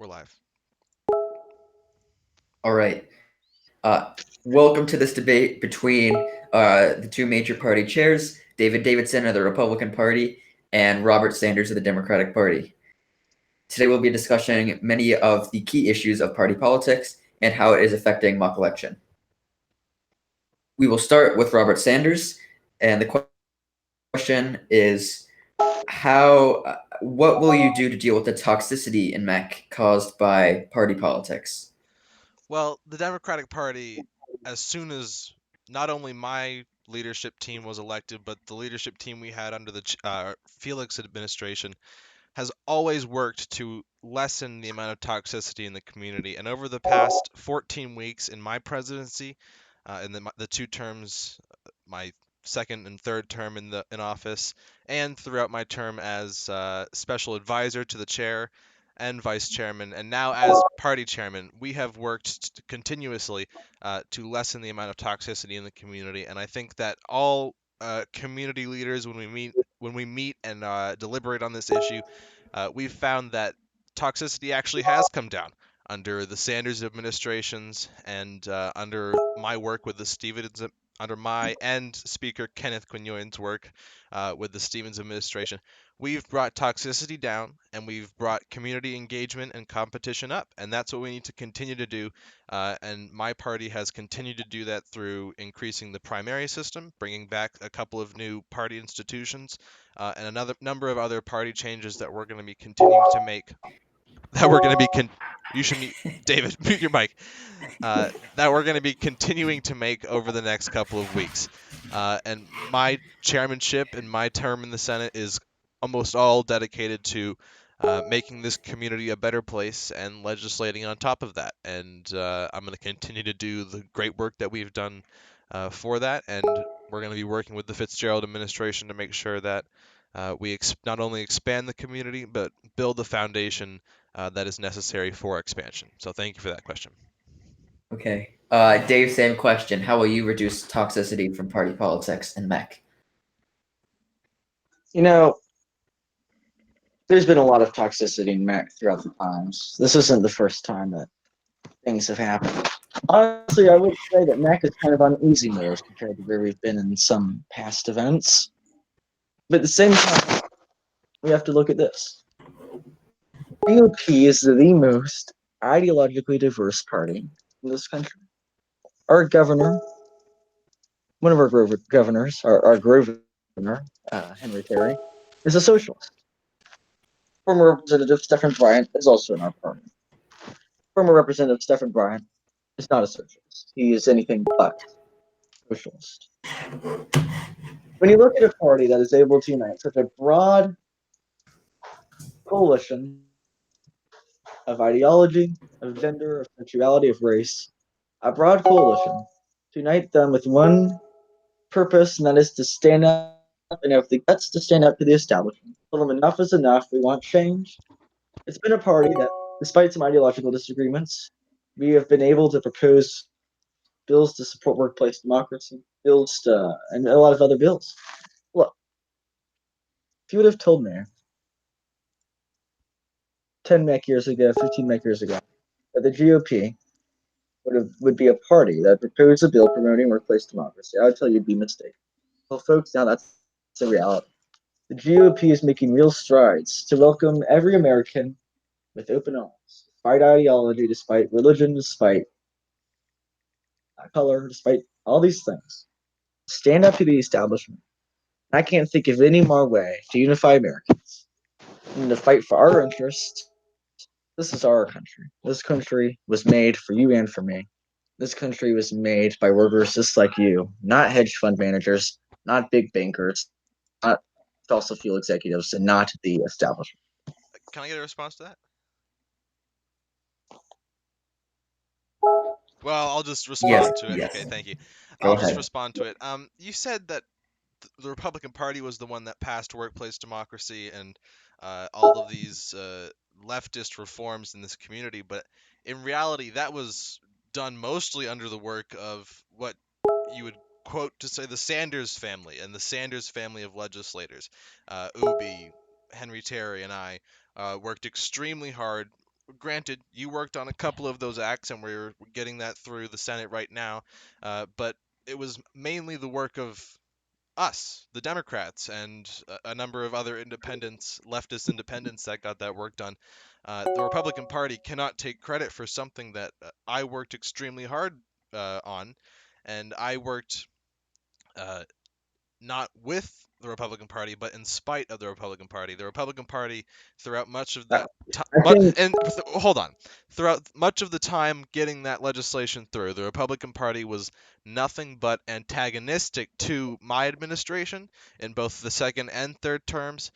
We're live. All right. Uh, Welcome to this debate between the two major party chairs, David Davidson of the Republican Party and Robert Sanders of the Democratic Party. Today we'll be discussing many of the key issues of party politics and how it is affecting mock election. We will start with Robert Sanders, and the question is what will you do to deal with the toxicity in MEC caused by party politics? Well, the Democratic Party, as soon as not only my leadership team was elected, but the leadership team we had under the Felix administration, has always worked to lessen the amount of toxicity in the community. And over the past 14 weeks in my presidency, in the two terms, my second and third term in office, and throughout my term as special advisor to the chair and vice chairman, and now as party chairman, we have worked continuously to lessen the amount of toxicity in the community. And I think that all community leaders, when we meet and deliberate on this issue, we've found that toxicity actually has come down under the Sanders administrations and under my work with the Stevens, under my and Speaker Kenneth Quinones' work with the Stevens administration. We've brought toxicity down and we've brought community engagement and competition up, and that's what we need to continue to do. And my party has continued to do that through increasing the primary system, bringing back a couple of new party institutions, and another number of other party changes that we're going to be continuing to make. That we're going to be you should mute David, mute your mic. That we're going to be continuing to make over the next couple of weeks. And my chairmanship and my term in the Senate is almost all dedicated to making this community a better place and legislating on top of that. And I'm going to continue to do the great work that we've done for that. And we're going to be working with the Fitzgerald administration to make sure that we not only expand the community, but build the foundation that is necessary for expansion. So thank you for that question. Okay. Dave, same question. How will you reduce toxicity from party politics in MEC? You know, there's been a lot of toxicity in Mac throughout the times. This isn't the first time that things have happened. Honestly, I would say that Mac is kind of on easy mode compared to where we've been in some past events. But at the same time, we have to look at this. GOP is the most ideologically diverse party in this country. Our governor, one of our governors, our governor, Henry Terry, is a socialist. Former Representative Stephen Bryant is also in our party. Former Representative Stephen Bryant is not a socialist. He is anything but socialist. When you look at a party that is able to unite such a broad coalition of ideology, of gender, of sexuality, of race, a broad coalition to unite them with one purpose, and that is to stand up and have the guts to stand up to the establishment. Tell them enough is enough. We want change. It's been a party that, despite some ideological disagreements, we have been able to propose bills to support workplace democracy, and a lot of other bills. Look, if you would have told me 10 MEC years ago, 15 MEC years ago, that the GOP would be a party that proposed a bill promoting workplace democracy, I would tell you you'd be mistaken. Well, folks, now that's the reality. The GOP is making real strides to welcome every American with open arms, despite ideology, despite religion, despite color, despite all these things. Stand up to the establishment. I can't think of any more way to unify Americans than to fight for our interests. This is our country. This country was made for you and for me. This country was made by workers just like you, not hedge fund managers, not big bankers, not fossil fuel executives, and not the establishment. Can I get a response to that? Well, I'll just Yes, respond to it. Okay, yes. thank you. Go I'll just ahead. respond to it. You said that the Republican Party was the one that passed workplace democracy and all of these leftist reforms in this community, but in reality, that was done mostly under the work of what you would quote to say the Sanders family and the Sanders family of legislators. Ubi, Henry Terry, and I worked extremely hard granted, you worked on a couple of those acts, and we're getting that through the Senate right now. But it was mainly the work of us, the Democrats, and a number of other leftist independents that got that work done. The Republican Party cannot take credit for something that I worked extremely hard on, and I worked uh, not with the Republican Party, but in spite of the Republican Party. The Republican Party, throughout much of that time, I think hold on, throughout much of the time getting that legislation through, the Republican Party was nothing but antagonistic to my administration in both the second and third terms,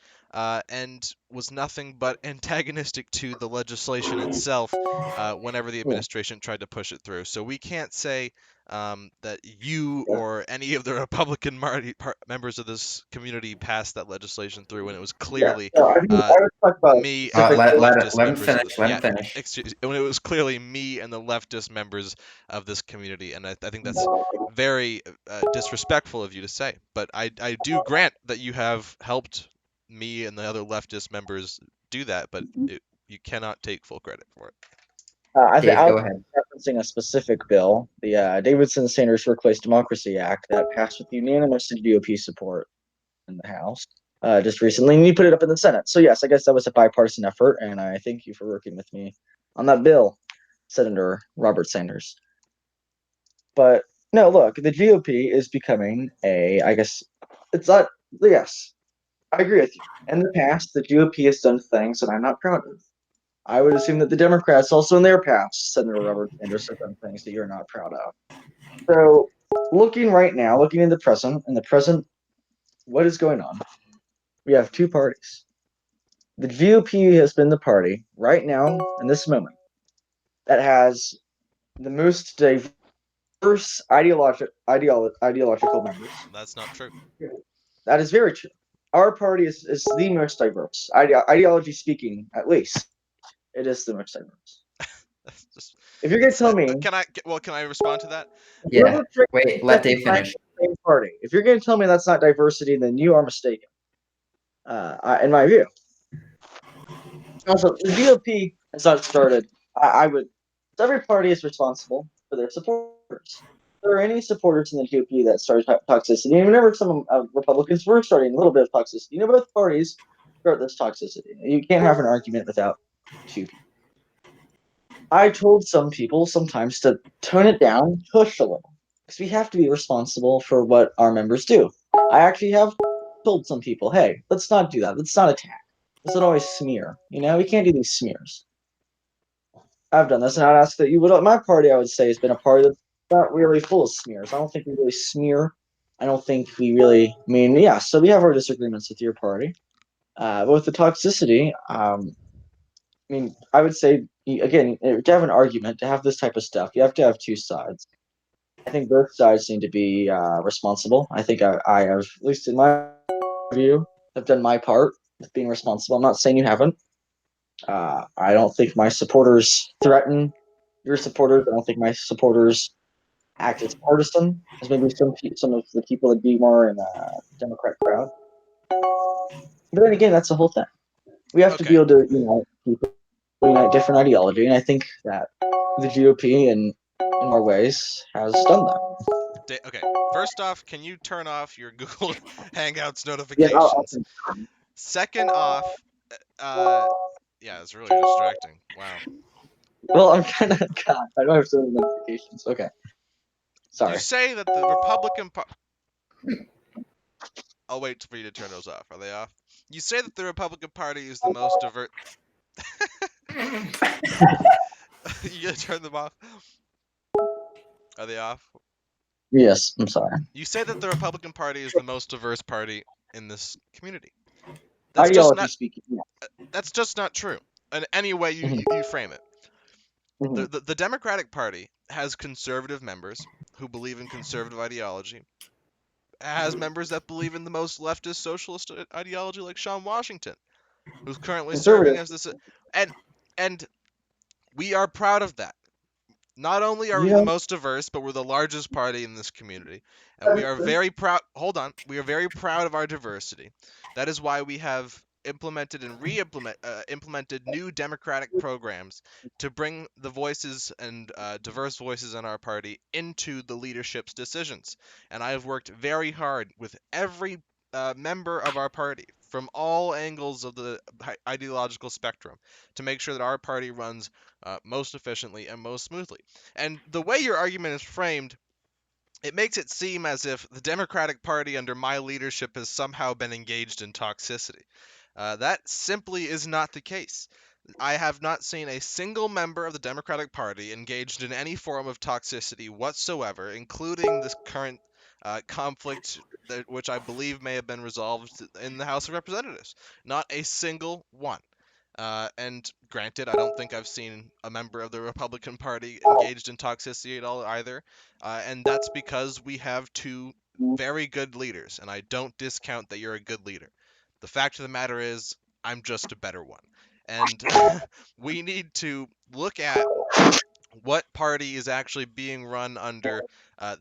and was nothing but antagonistic to the legislation itself whenever the yeah, administration tried to push it through. So we can't say that you yeah, or any of the Republican members of this community passed that legislation through when it was yeah. clearly So I mean, uh, I would talk about me and specific. the leftist Let him members of the finish. Let him yeah finish. when it was clearly me and the leftist members of this community, and I think that's very disrespectful of you to say. But I do grant that you have helped me and the other leftist members do that, but you cannot take full credit for it. I Dave, was go ahead. referencing a specific bill, the Davidson Sanders Workplace Democracy Act, that passed with unanimous GOP support in the House just recently, and you put it up in the Senate. So yes, I guess that was a bipartisan effort, and I thank you for working with me on that bill, Senator Robert Sanders. But no, look, the GOP is becoming I guess it's not. Yes, I agree with you. In the past, the GOP has done things that I'm not proud of. I would assume that the Democrats also in their past, Senator Robert Sanders, have done things that you're not proud of. So, looking right now, looking in the present, what is going on? We have two parties. The GOP has been the party right now, in this moment, that has the most diverse ideological members. That's not true. That is very true. Our party is the most diverse. Ideology speaking, at least, it is the most diverse. That's just If you're going to tell me can I respond to that? Yeah. whoever framed Wait. the Let second Dave time finish. the same party, if you're going to tell me that's not diversity, then you are mistaken. In my view. Also, the GOP has not started. I would. Every party is responsible for their supporters. If there are any supporters in the GOP that started toxicity, and whenever some Republicans were starting a little bit of toxicity, both parties start this toxicity. You can't have an argument without two people. I told some people sometimes to tone it down, push a little, because we have to be responsible for what our members do. I actually have told some people, hey, let's not do that. Let's not attack. Let's not always smear. We can't do these smears. I've done this, and I'd ask that you would. My party, I would say, has been a party that's not really full of smears. I don't think we really smear. I don't think we really. I mean, yeah. So we have our disagreements with your party, but with the toxicity, I mean, I would say again to have an argument, to have this type of stuff, you have to have two sides. I think both sides need to be responsible. I think I have, at least in my view, have done my part with being responsible. I'm not saying you haven't. I don't think my supporters threaten your supporters. I don't think my supporters act as partisan as maybe some of the people that be more in the Democrat crowd. But then again, that's the whole thing. We have to be Okay. able to unite people, unite different ideology, and I think that the GOP in more ways has done that. Okay. First off, can you turn off your Google Hangouts Yeah, notifications? Second off, uh, yeah, it's really distracting. Wow. well, I'm kind of God. I don't have so many notifications. Okay, You sorry. say that the Republican Party. I'll wait for you to turn those off. Are they off? You say that the Republican Party is the most diverse. You gonna turn them off? Are they off? Yes, I'm sorry. You say that the Republican Party is the most diverse party in this community. That's just Ideology not. speaking. Yeah. That's just not true. In any way Mhm, you frame it. mhm. The Democratic Party has conservative members who believe in conservative ideology. Has members that believe in the most leftist socialist ideology, like Sean Washington, who's currently serving Conservative. as this. And and we are proud of that. Not only are You we the know, most diverse, but we're the largest party in this community. And we are very proud. Hold on. We are very proud of our diversity. That is why we have implemented and implemented new democratic programs to bring the voices and diverse voices in our party into the leadership's decisions. And I have worked very hard with every member of our party from all angles of the ideological spectrum to make sure that our party runs most efficiently and most smoothly. And the way your argument is framed, it makes it seem as if the Democratic Party under my leadership has somehow been engaged in toxicity. That simply is not the case. I have not seen a single member of the Democratic Party engaged in any form of toxicity whatsoever, including this current conflict, which I believe may have been resolved in the House of Representatives. Not a single one. And granted, I don't think I've seen a member of the Republican Party engaged in toxicity at all either. And that's because we have two very good leaders, and I don't discount that you're a good leader. The fact of the matter is, I'm just a better one. And we need to look at what party is actually being run under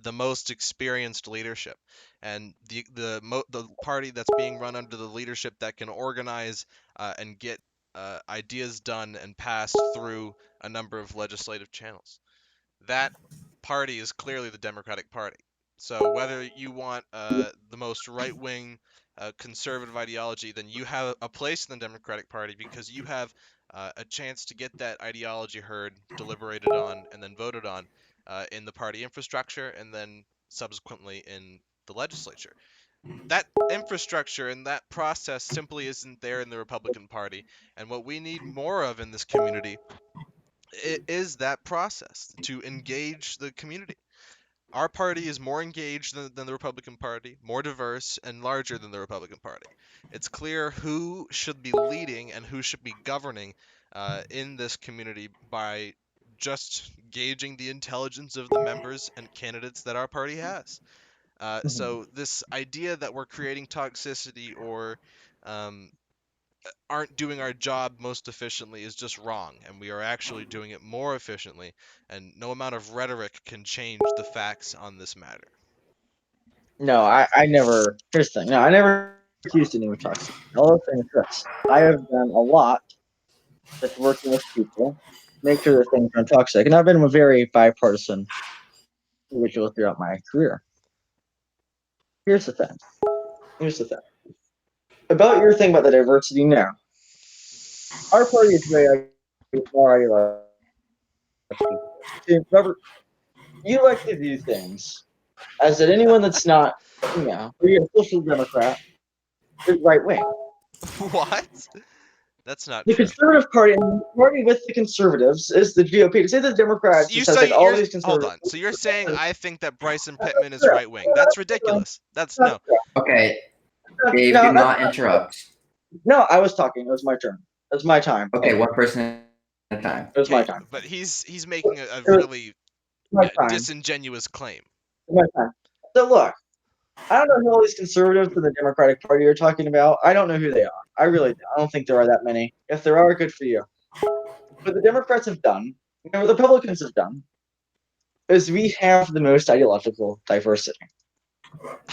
the most experienced leadership, and the party that's being run under the leadership that can organize and get ideas done and passed through a number of legislative channels. That party is clearly the Democratic Party. So whether you want the most right-wing conservative ideology, then you have a place in the Democratic Party because you have a chance to get that ideology heard, deliberated on, and then voted on in the party infrastructure and then subsequently in the legislature. That infrastructure and that process simply isn't there in the Republican Party. And what we need more of in this community is that process to engage the community. Our party is more engaged than the Republican Party, more diverse, and larger than the Republican Party. It's clear who should be leading and who should be governing in this community by just gauging the intelligence of the members and candidates that our party has. So this idea that we're creating toxicity or um, aren't doing our job most efficiently is just wrong, and we are actually doing it more efficiently, and no amount of rhetoric can change the facts on this matter. No, I never. Here's the thing. No, I never accused anyone of toxic. All I'm saying is this: I have done a lot with working with people, make sure that things aren't toxic, and I've been a very bipartisan individual throughout my career. Here's the thing. Here's the thing about your thing about the diversity. Now, our party is very more ideological. See, Robert, you like to view things as that anyone that's not, you're a social democrat is right wing. What? That's not The true. conservative party and the party with the conservatives is the GOP. To say the Democrats You just has like say all you're these hold conservatives. on. So you're saying I think that Bryson Pittman is right wing? That's ridiculous. That's no. Okay, Dave, No, do not interrupt. no, I was talking. It was my turn. It was my time. Okay, one person at a time. It was my Okay, time. but he's making a It was really my time. disingenuous claim. It was my time. So look, I don't know who all these conservatives in the Democratic Party are talking about. I don't know who they are. I really don't. I don't think there are that many. If there are, good for you. What the Democrats have done, what the Republicans have done, is we have the most ideological diversity.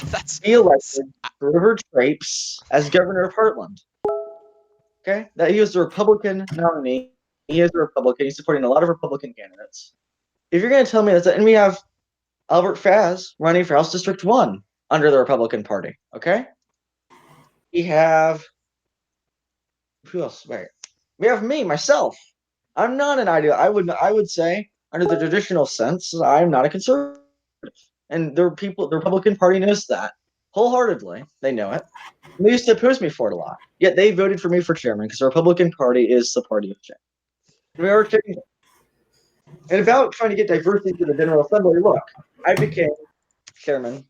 That's He elected River Trapes as governor of Heartland. Okay, that he was the Republican nominee. He is a Republican. He's supporting a lot of Republican candidates. If you're going to tell me that, and we have Albert Faz running for House District 1 under the Republican Party. Okay, we have who else? Wait, we have me, myself. I'm not an ideal. I would say, under the traditional sense, I'm not a conservative, and the Republican Party knows that wholeheartedly. They know it. They used to oppose me for it a lot. Yet they voted for me for chairman because the Republican Party is the party of change. We are changing. And about trying to get diversity to the General Assembly, look, I became chairman.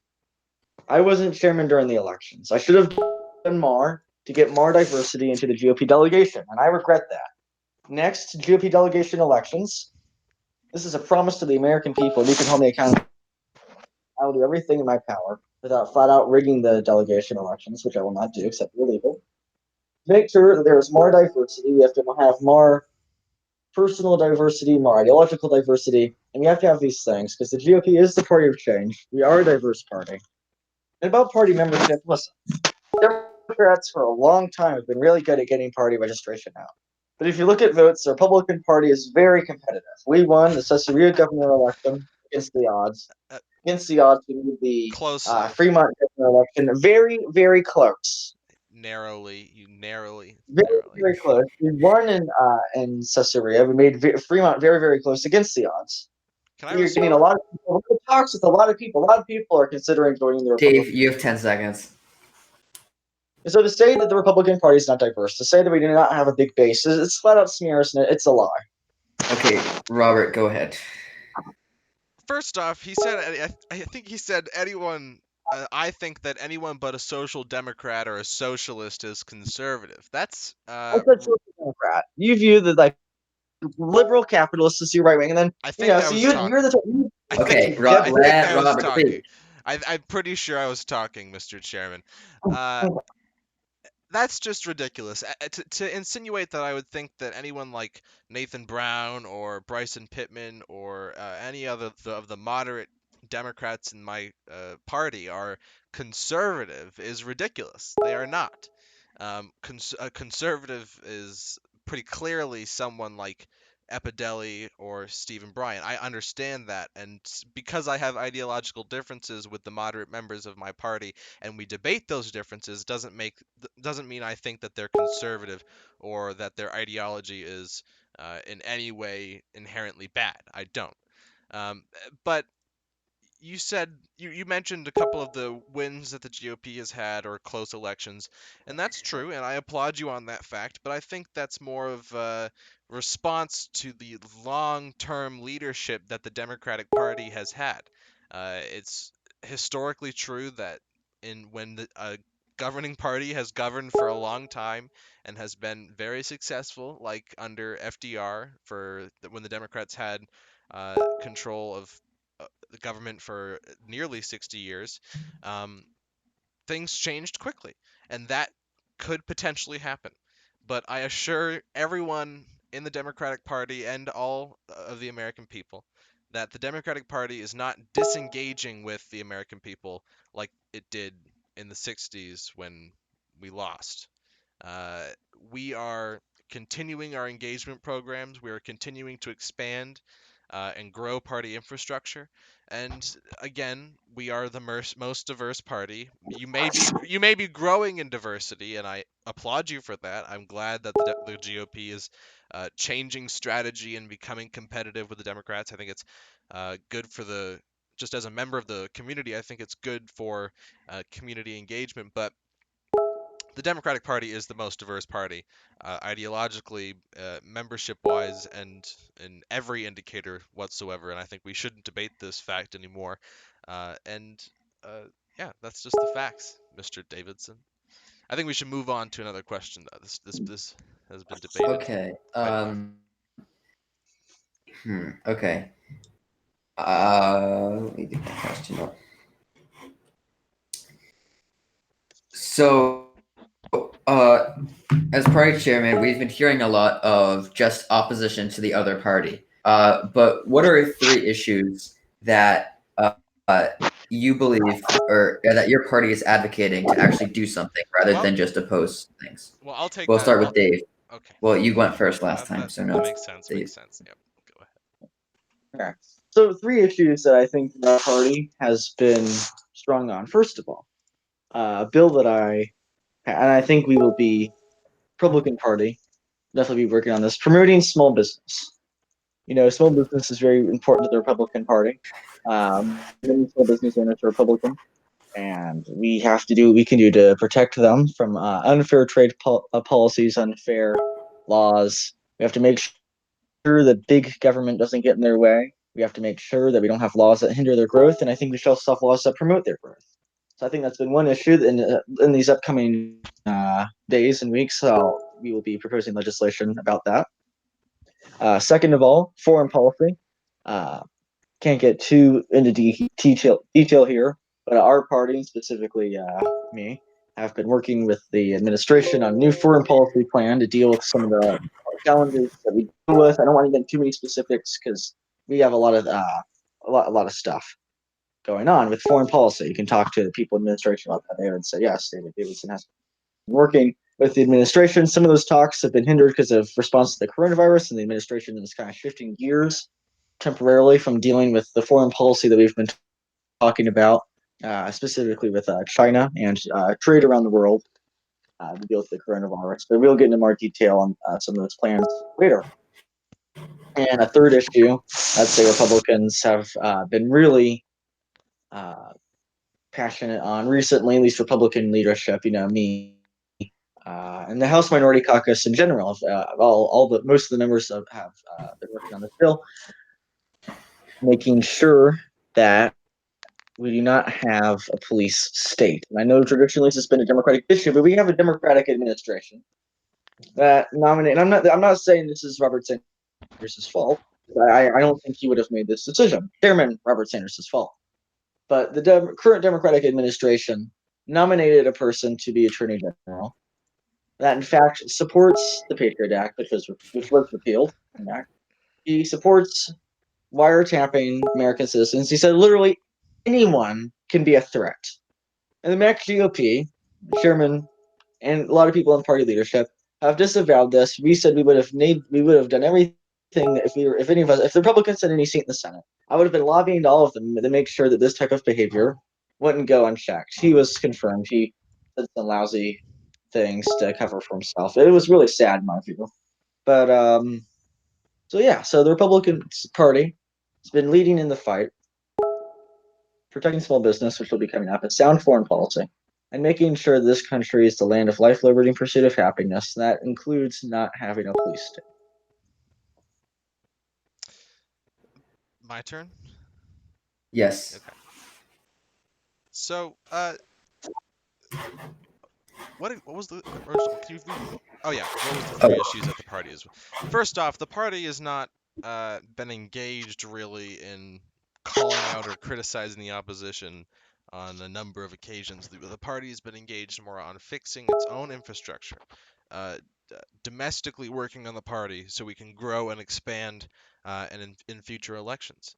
I wasn't chairman during the elections. I should have done more to get more diversity into the GOP delegation, and I regret that. Next GOP delegation elections, this is a promise to the American people. You can hold me accountable. I will do everything in my power without flat out rigging the delegation elections, which I will not do except illegal. Make sure that there is more diversity. We have to have more personal diversity, more ideological diversity, and we have to have these things because the GOP is the party of change. We are a diverse party. And about party membership, listen, Democrats for a long time have been really good at getting party registration out. But if you look at votes, the Republican Party is very competitive. We won the Caesarea governor election against the odds. Uh, Against the odds, we did the Closely, Fremont governor election. Very, very close. narrowly, Very, narrowly. very close. We won in Caesarea. We made Fremont very, very close against the odds. Can I We're getting a lot of people. Talks with a lot of people. A lot of people are considering joining the Dave, Republican. you have 10 seconds. So to say that the Republican Party is not diverse, to say that we do not have a big base, it's flat out smears and it's a lie. Okay, Robert, go ahead. First off, he said, I think he said anyone. I think that anyone but a social democrat or a socialist is conservative. That's I said social democrat. You view the liberal capitalists as your right wing, and then I think I so was you're talking. the I Okay, think Jeff I think let I was Robert talking. speak. I'm pretty sure I was talking, Mr. Chairman. That's just ridiculous. To insinuate that I would think that anyone like Nathan Brown or Bryson Pittman or any other of the moderate Democrats in my party are conservative is ridiculous. They are not. A conservative is pretty clearly someone like Epideli or Stephen Bryan. I understand that, and because I have ideological differences with the moderate members of my party, and we debate those differences, doesn't mean I think that they're conservative or that their ideology is in any way inherently bad. I don't. But you mentioned a couple of the wins that the GOP has had or close elections, and that's true, and I applaud you on that fact. But I think that's more of a response to the long-term leadership that the Democratic Party has had. It's historically true that when the governing party has governed for a long time and has been very successful, like under FDR, when the Democrats had control of the government for nearly 60 years, um, things changed quickly, and that could potentially happen. But I assure everyone in the Democratic Party and all of the American people that the Democratic Party is not disengaging with the American people like it did in the 60s when we lost. Uh, we are continuing our engagement programs. We are continuing to expand and grow party infrastructure. And again, we are the most diverse party. You may be growing in diversity, and I applaud you for that. I'm glad that the GOP is changing strategy and becoming competitive with the Democrats. I think it's good for the just as a member of the community. I think it's good for community engagement, but the Democratic Party is the most diverse party, ideologically, membership-wise, and in every indicator whatsoever. And I think we shouldn't debate this fact anymore. And yeah, that's just the facts, Mr. Davidson. I think we should move on to another question. Though. This has been debated Okay. quite enough. Okay. Let me get the question up. So, as party chairman, we've been hearing a lot of just opposition to the other party. But what are three issues that you believe or that your party is advocating to actually do something rather Well, than just oppose things? well, I'll take We'll that. start with Dave. Okay. Well, you went first last That, time, that so that no, makes sense. Dave. Makes sense. Yep. Go ahead. Yeah. So three issues that I think the party has been strong on. First of all, a bill that I think we will be Republican Party definitely be working on this, promoting small business. Small business is very important to the Republican Party. Many small business owners are Republican, and we have to do what we can do to protect them from unfair trade policies, unfair laws. We have to make sure that big government doesn't get in their way. We have to make sure that we don't have laws that hinder their growth, and I think we should also have laws that promote their growth. So I think that's been one issue in these upcoming days and weeks. We will be proposing legislation about that. Second of all, foreign policy. Uh, can't get too into detail here, but our party, specifically me, have been working with the administration on a new foreign policy plan to deal with some of the challenges that we deal with. I don't want to get into too many specifics because we have a lot of stuff going on with foreign policy. You can talk to the people in administration about that. They would say, yes, David Davidson has working with the administration. Some of those talks have been hindered because of response to the coronavirus, and the administration is kind of shifting gears temporarily from dealing with the foreign policy that we've been talking about, specifically with China and trade around the world to deal with the coronavirus. But we'll get into more detail on some of those plans later. And a third issue, I'd say Republicans have been really passionate on recently, at least Republican leadership, me, and the House Minority Caucus in general. Most of the members have been working on this bill, making sure that we do not have a police state. And I know traditionally this has been a Democratic issue, but we have a Democratic administration that nominated. I'm not saying this is Robert Sanders' fault. I don't think he would have made this decision. Chairman Robert Sanders' fault. But the current Democratic administration nominated a person to be Attorney General that, in fact, supports the Patriot Act, which was repealed. He supports wiretapping American citizens. He said literally anyone can be a threat. And the Mac GOP, chairman, and a lot of people in party leadership have disavowed this. We said we would have done everything if the Republicans had any seat in the Senate. I would have been lobbying to all of them to make sure that this type of behavior wouldn't go unchecked. He was confirmed. He said some lousy things to cover for himself. It was really sad in my view. But so the Republican Party has been leading in the fight, protecting small business, which will be coming up, and sound foreign policy, and making sure this country is the land of life, liberty, and pursuit of happiness. That includes not having a police state. My turn. Yes. Okay. So, what was the original? Oh yeah, what was the three issues that the party is? First off, the party has not been engaged really in calling out or criticizing the opposition on a number of occasions. The party has been engaged more on fixing its own infrastructure, uh, domestically working on the party so we can grow and expand and in future elections.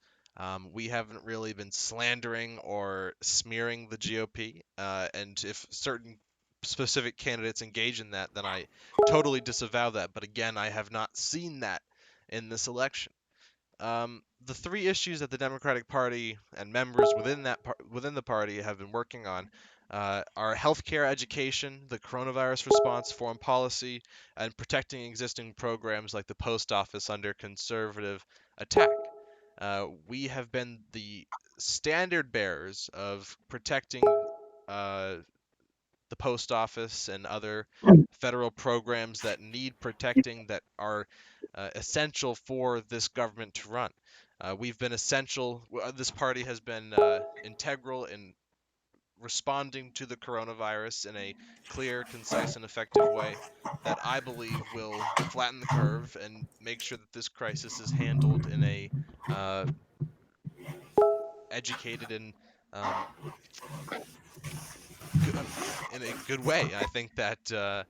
We haven't really been slandering or smearing the GOP, and if certain specific candidates engage in that, then I totally disavow that. But again, I have not seen that in this election. The three issues that the Democratic Party and members within the party have been working on are healthcare, education, the coronavirus response, foreign policy, and protecting existing programs like the post office under conservative attack. We have been the standard bearers of protecting the post office and other federal programs that need protecting that are essential for this government to run. We've been essential. This party has been integral in responding to the coronavirus in a clear, concise, and effective way that I believe will flatten the curve and make sure that this crisis is handled uh, educated and um, in a good way. I think that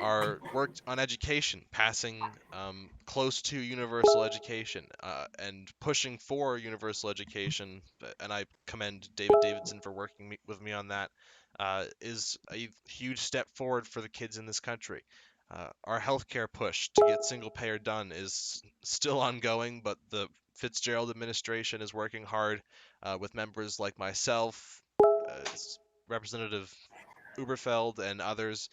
our work on education, passing close to universal education and pushing for universal education, and I commend David Davidson for working with me on that, is a huge step forward for the kids in this country. Our healthcare push to get single payer done is still ongoing, but the Fitzgerald administration is working hard with members like myself, Representative Uberfeld and others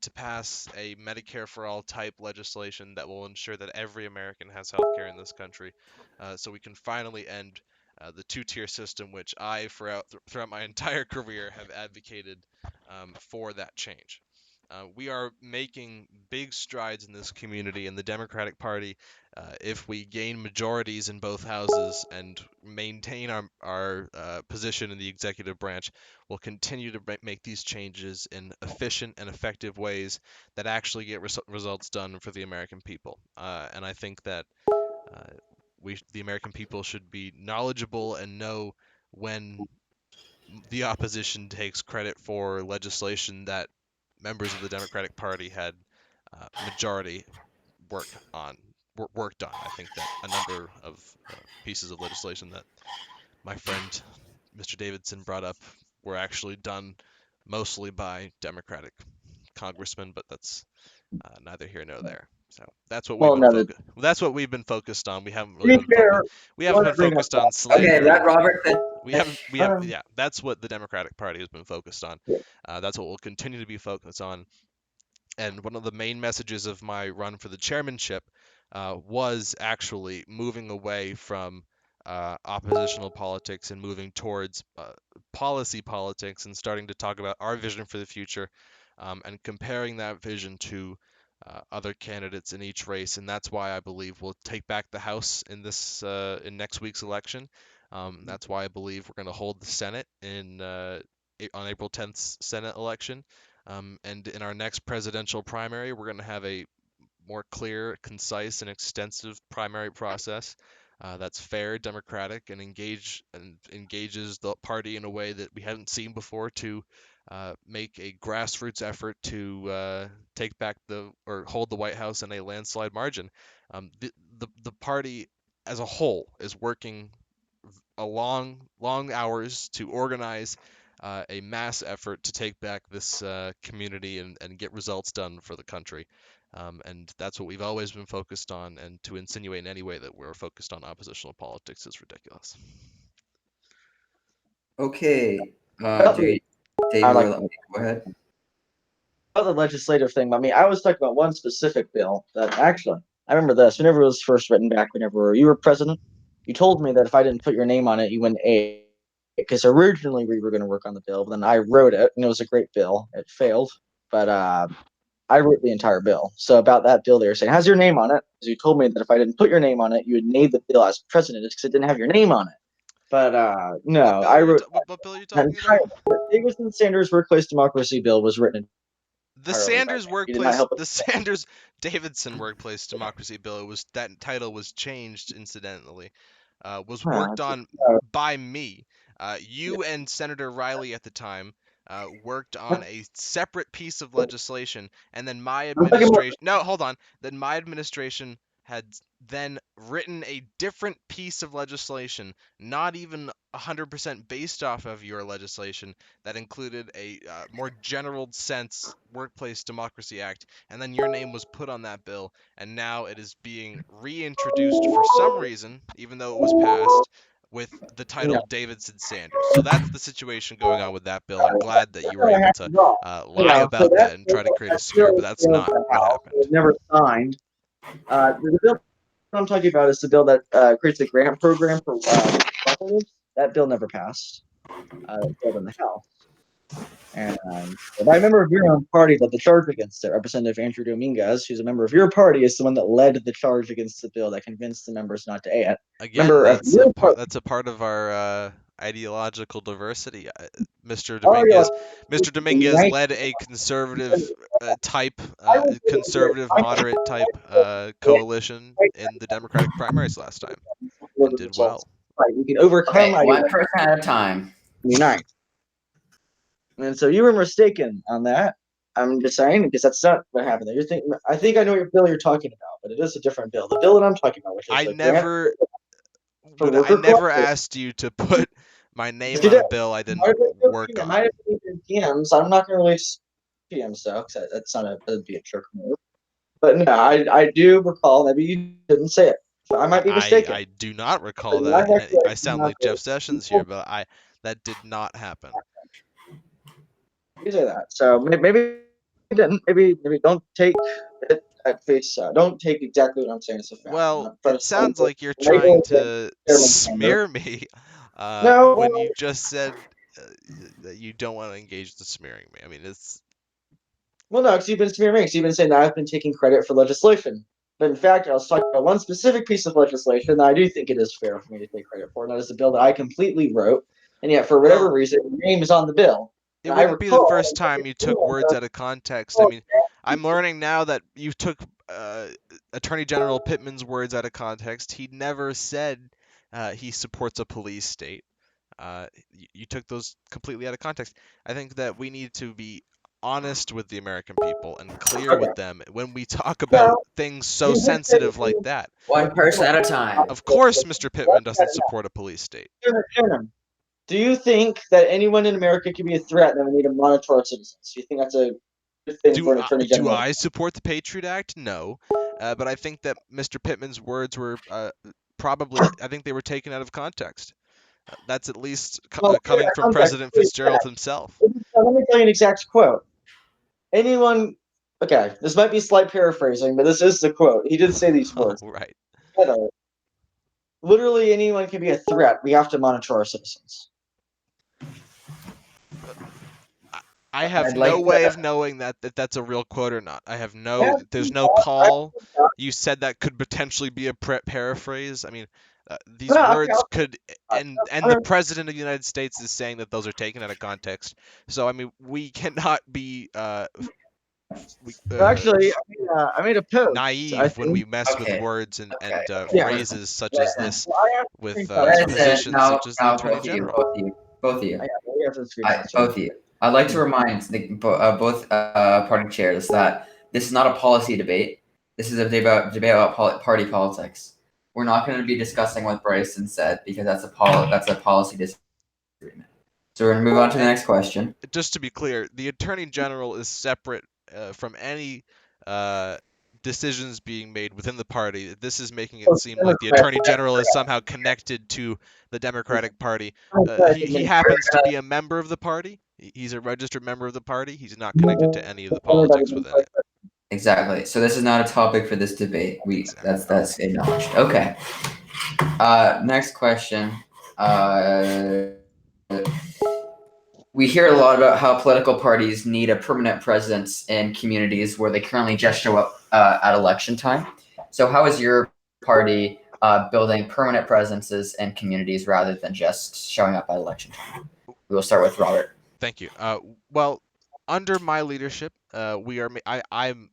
to pass a Medicare for all type legislation that will ensure that every American has health care in this country, so we can finally end the two-tier system, which I, throughout my entire career, have advocated for that change. We are making big strides in this community, and the Democratic Party, if we gain majorities in both houses and maintain our position in the executive branch, will continue to make these changes in efficient and effective ways that actually get results done for the American people. And I think that the American people should be knowledgeable and know when the opposition takes credit for legislation that members of the Democratic Party had majority worked on. I think that a number of pieces of legislation that my friend Mr. Davidson brought up were actually done mostly by Democratic congressman, but that's neither here nor there. So that's what Well, no, that's what we've been focused on. We haven't to really be fair, we haven't been bring up focused on Okay, slandering. let Robert finish. We have yeah. That's what the Democratic Party has been focused on. That's what we'll continue to be focused on. And one of the main messages of my run for the chairmanship was actually moving away from oppositional politics and moving towards policy politics and starting to talk about our vision for the future and comparing that vision to other candidates in each race. And that's why I believe we'll take back the House in this in next week's election. That's why I believe we're going to hold the Senate on April 10th Senate election. And in our next presidential primary, we're going to have a more clear, concise, and extensive primary process that's fair, democratic, and engages the party in a way that we haven't seen before to make a grassroots effort to take back or hold the White House in a landslide margin. The party as a whole is working long hours to organize a mass effort to take back this community and get results done for the country. And that's what we've always been focused on, and to insinuate in any way that we're focused on oppositional politics is ridiculous. Okay, About David, I like go ahead. about the legislative thing. I mean, I was talking about one specific bill that actually I remember this. Whenever it was first written back, whenever you were president, you told me that if I didn't put your name on it, you wouldn't aid. Because originally we were going to work on the bill, but then I wrote it, and it was a great bill. It failed, but I wrote the entire bill. So about that bill, they were saying, "Has your name on it?" Because you told me that if I didn't put your name on it, you would name the bill as president, just because it didn't have your name on it. But no, I wrote What bill are you that talking entire about? Davidson Sanders Workplace Democracy Bill was written The entirely by Sanders me. You did not workplace, help the Sanders Davidson Workplace Democracy Bill. That title was changed incidentally. Was worked on by me. You and Senator Riley at the time worked on a separate piece of legislation, and then my administration. No, hold on. Then my administration had then written a different piece of legislation, not even 100% based off of your legislation, that included a more general sense Workplace Democracy Act, and then your name was put on that bill, and now it is being reintroduced for some reason, even though it was passed, with the title Davidson Sanders. So that's the situation going on with that bill. I'm glad that you were able to lie about that and try to create a smear, but that's not what happened. It was never signed. The bill I'm talking about is the bill that creates a grant program for representatives. That bill never passed. It failed in the House. And by a member of your own party led the charge against it. Representative Andrew Dominguez, who's a member of your party, is the one that led the charge against the bill that convinced the members not to aid it. Again, that's a part of our ideological diversity. Mr. Dominguez led a conservative conservative moderate type coalition in the Democratic primaries last time and did well. Right, we can overcome one person at a time. Unite. And so you were mistaken on that. I'm just saying, because that's not what happened there. I think I know what bill you're talking about, but it is a different bill. The bill that I'm talking about, which is I never asked you to put my name on a bill I didn't work on. It might have been in PMs. I'm not going to release PMs though, because that's not that'd be a jerk move. But no, I do recall. Maybe you didn't say it. So I might be mistaken. I do not recall that. I sound like Jeff Sessions here, but that did not happen. You say that. So maybe you didn't. Maybe don't take it at face. Don't take exactly what I'm saying as a fact. Well, it sounds like you're trying to smear me when you just said that you don't want to engage the smearing me. I mean, it's. Well, no, because you've been smearing me. Because you've been saying that I've been taking credit for legislation. But in fact, I was talking about one specific piece of legislation that I do think it is fair for me to take credit for, and that is the bill that I completely wrote. And yet, for whatever reason, your name is on the bill. It wouldn't be the first time you took words out of context. I mean, I'm learning now that you took Attorney General Pittman's words out of context. He never said he supports a police state. You took those completely out of context. I think that we need to be honest with the American people and clear with them when we talk about things so sensitive like that. One person at a time. Of course, Mr. Pittman doesn't support a police state. Do you think that anyone in America can be a threat and then we need to monitor our citizens? Do you think that's a thing for an attorney Do general. I support the Patriot Act? No, but I think that Mr. Pittman's words were probably, I think they were taken out of context. That's at least Well, coming from context, President Fitzgerald himself. let me tell you an exact quote. Anyone, okay, this might be slight paraphrasing, but this is the quote. He did say these Oh, words. right. Literally, anyone can be a threat. We have to monitor our citizens. I have I'd like no way to. of knowing that's a real quote or not. I have Yeah, there's no call. You said that could potentially be a paraphrase. I mean, these okay, words could, and okay. the president of the United States is saying that those are taken out of context. So I mean, we cannot be Actually, I made a post. I naive when think. we mess with Okay. words and Okay. Yeah. phrases such as Listen. this Well, I have with a screenshot. Listen. positions Now, such as the now, attorney general. both of you. We have some screenshots. Both of you. I'd like to remind both party chairs that this is not a policy debate. This is a debate about party politics. We're not going to be discussing what Bryson said because that's a policy disagreement. So we're going to move on to the next question. Just to be clear, the attorney general is separate from any decisions being made within the party. This is making it seem like the attorney general is somehow connected to the Democratic Party. He happens to be a member of the party. He's a registered member of the party. He's not connected to any of the politics within it. Exactly. So this is not a topic for this debate. Exactly. That's acknowledged. Okay. Next question. We hear a lot about how political parties need a permanent presence in communities where they currently just show up at election time. So how is your party building permanent presences in communities rather than just showing up at election time? We will start with Robert. Thank you. Well, under my leadership, I'm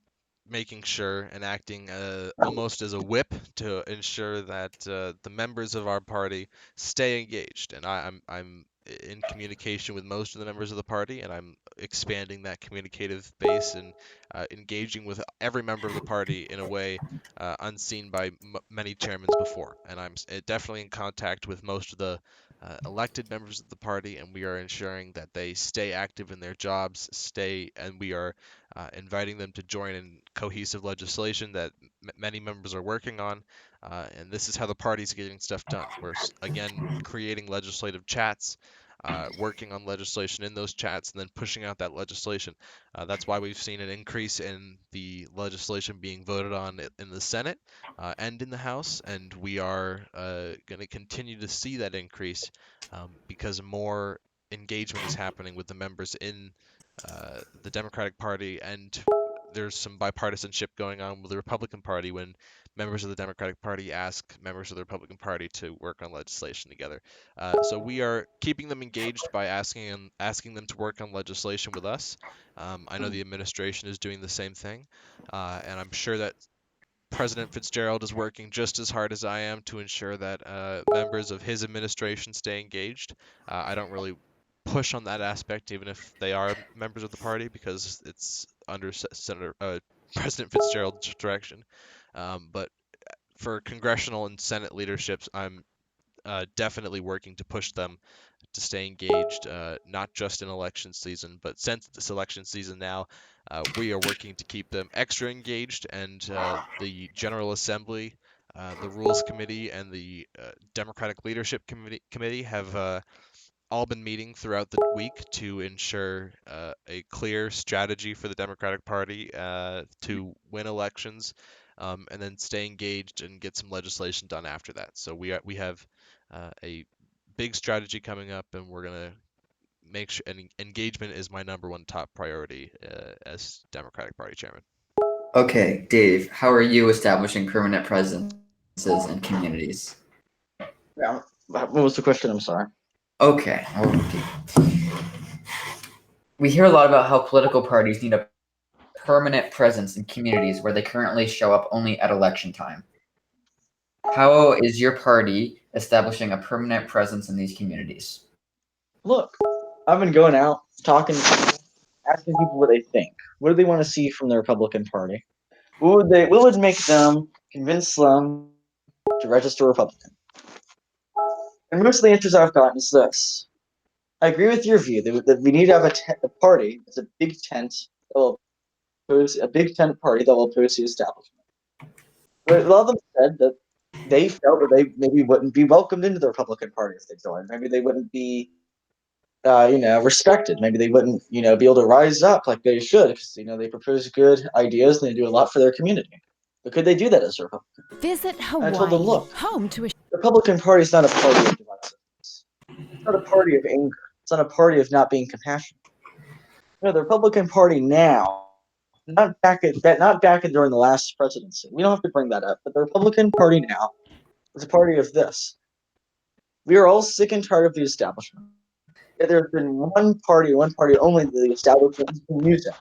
making sure and acting almost as a whip to ensure that the members of our party stay engaged, and I'm in communication with most of the members of the party, and I'm expanding that communicative base and engaging with every member of the party in a way unseen by many chairmen before. And I'm definitely in contact with most of the elected members of the party, and we are ensuring that they stay active in their jobs, and we are inviting them to join in cohesive legislation that many members are working on. And this is how the party's getting stuff done. We're again creating legislative chats, working on legislation in those chats, and then pushing out that legislation. That's why we've seen an increase in the legislation being voted on in the Senate and in the House, and we are going to continue to see that increase because more engagement is happening with the members in the Democratic Party, and there's some bipartisanship going on with the Republican Party when members of the Democratic Party ask members of the Republican Party to work on legislation together. So we are keeping them engaged by asking them to work on legislation with us. I know the administration is doing the same thing, and I'm sure that President Fitzgerald is working just as hard as I am to ensure that members of his administration stay engaged. I don't really push on that aspect, even if they are members of the party, because it's under President Fitzgerald's direction. But for congressional and Senate leaderships, I'm definitely working to push them to stay engaged, not just in election season, but since this election season now, we are working to keep them extra engaged, and the General Assembly, the Rules Committee, and the Democratic Leadership Committee have all been meeting throughout the week to ensure a clear strategy for the Democratic Party to win elections, and then stay engaged and get some legislation done after that. So we have a big strategy coming up, and we're gonna make sure and engagement is my number one top priority as Democratic Party chairman. Okay, Dave, how are you establishing permanent presences in communities? Yeah. What was the question? I'm sorry. Okay. We hear a lot about how political parties need a permanent presence in communities where they currently show up only at election time. How is your party establishing a permanent presence in these communities? Look, I've been going out, talking to people, asking people what they think. What do they want to see from the Republican Party? What would make them convince them to register Republican? And most of the answers I've gotten is this. I agree with your view that we need to have a party. It's a big tent that will oppose a big tent party that will oppose the establishment. But a lot of them said that they felt that they maybe wouldn't be welcomed into the Republican Party if they joined. Maybe they wouldn't be, respected. Maybe they wouldn't, be able to rise up like they should because they propose good ideas and they do a lot for their community. But could they do that as a Republican? Visit And I told them, Hawaii, look, home to a the Republican Party is not a party of divisiveness. It's not a party of anger. It's not a party of not being compassionate. The Republican Party now, not back during the last presidency. We don't have to bring that up, but the Republican Party now is a party of this. We are all sick and tired of the establishment. There's been one party only that the establishment has been using.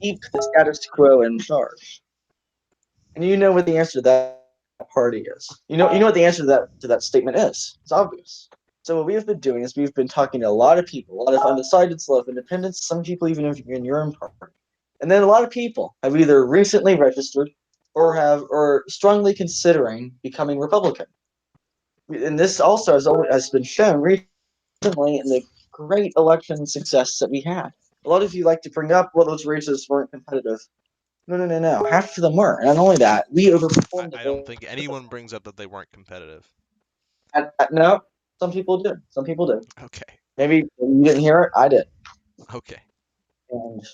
Keep the status quo in charge. And you know what the answer to that party is. You know what the answer to that statement is. It's obvious. So what we have been doing is we've been talking to a lot of people, a lot of undecideds, a lot of independents, some people even in your own party. And then a lot of people have either recently registered or strongly considering becoming Republican. And this also has been shown recently in the great election success that we had. A lot of you like to bring up, well, those races weren't competitive. No. Half of them were. And not only that, we overperformed I don't think anyone brings up that they weren't competitive. No, some people did. Some people did. Okay. Maybe you didn't hear it. I did. Okay. And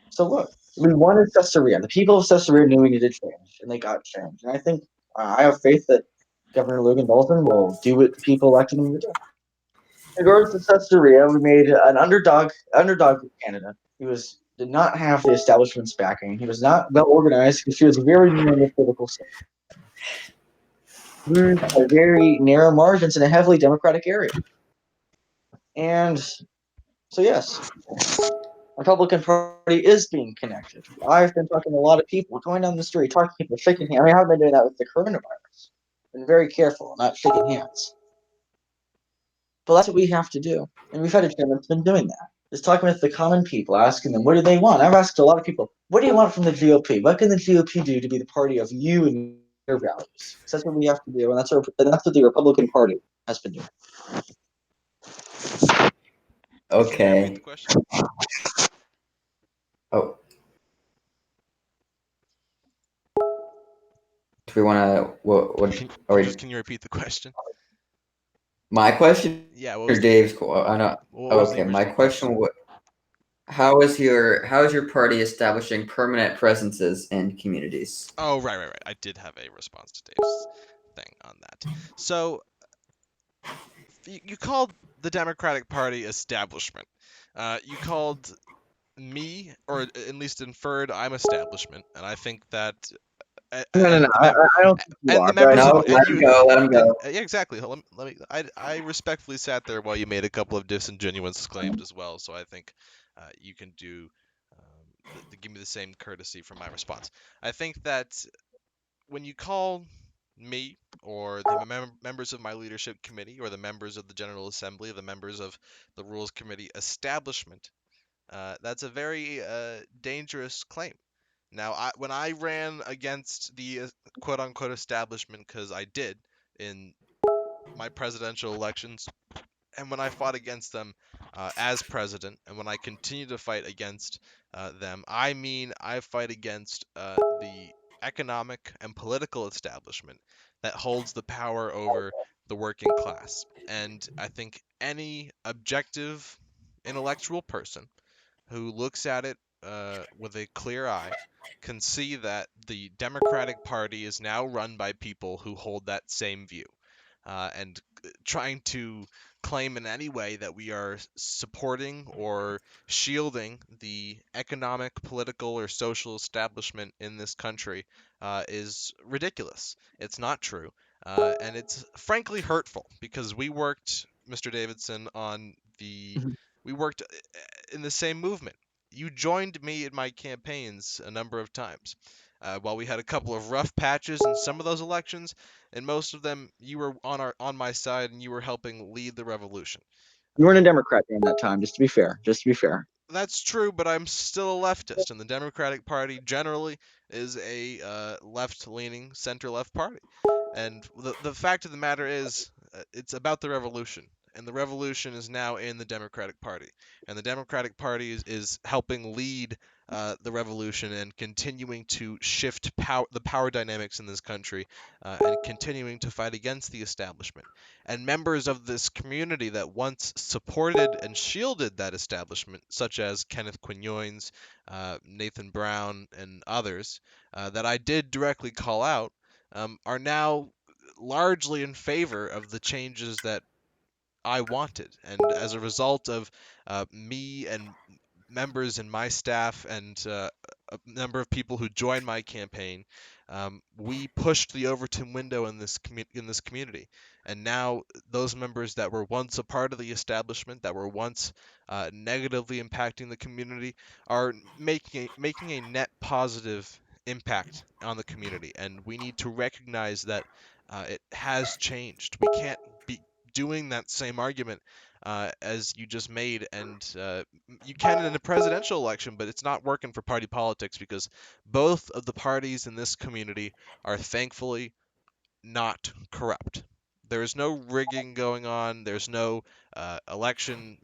so look, we wanted Caesarea. The people of Caesarea knew we needed change, and they got change. And I think I have faith that Governor Logan Bolton will do what the people elected him to do. In regards to Caesarea, we made an underdog candidate. He did not have the establishment's backing. He was not well organized because he was very new in the political scene. By very narrow margins in a heavily Democratic area. And so yes, Republican Party is being connected. I've been talking to a lot of people, going down the street, talking to people, shaking hands. I mean, I haven't been doing that with the coronavirus. Been very careful, not shaking hands. But that's what we have to do. And we've had a chairman that's been doing that. Just talking with the common people, asking them, what do they want? I've asked a lot of people, what do you want from the GOP? What can the GOP do to be the party of you and your values? Because that's what we have to do, and that's what the Republican Party has been doing. Can you repeat the Okay. question? Oh, do we want to? What are we? Can you repeat the question? My question Yeah. or Dave's? I know. What was the Okay, my original question. How is your party establishing permanent presences in communities? Oh, right. I did have a response to Dave's thing on that. So you called the Democratic Party establishment. You called me, or at least inferred I'm establishment, and I think that No. I don't think you and are, the but members of No, and let him you go. Let him and go. yeah, exactly. Let me I respectfully sat there while you made a couple of disingenuous claims as well, so I think you can do give me the same courtesy for my response. I think that when you call me or the members of my leadership committee or the members of the General Assembly, the members of the Rules Committee establishment, that's a very dangerous claim. Now, when I ran against the quote unquote establishment, because I did in my presidential elections, and when I fought against them as president, and when I continue to fight against them, I mean I fight against the economic and political establishment that holds the power over the working class. And I think any objective intellectual person who looks at it with a clear eye can see that the Democratic Party is now run by people who hold that same view. And trying to claim in any way that we are supporting or shielding the economic, political, or social establishment in this country is ridiculous. It's not true. And it's frankly hurtful because we worked, Mr. Davidson, we worked in the same movement. You joined me in my campaigns a number of times. While we had a couple of rough patches in some of those elections, in most of them, you were on my side and you were helping lead the revolution. you weren't a Democrat during that time. Just to be fair. That's true, but I'm still a leftist, and the Democratic Party generally is a left-leaning, center-left party. And the fact of the matter is, it's about the revolution, and the revolution is now in the Democratic Party, and the Democratic Party is helping lead the revolution and continuing to shift the power dynamics in this country, and continuing to fight against the establishment. And members of this community that once supported and shielded that establishment, such as Kenneth Quinones, Nathan Brown, and others, that I did directly call out, are now largely in favor of the changes that I wanted. And as a result of me and members in my staff and a number of people who joined my campaign, we pushed the Overton window in in this community. And now those members that were once a part of the establishment, that were once negatively impacting the community, are making a net positive impact on the community. And we need to recognize that it has changed. We can't be doing that same argument as you just made, and you can in a presidential election, but it's not working for party politics because both of the parties in this community are thankfully not corrupt. There is no rigging going on. There's no election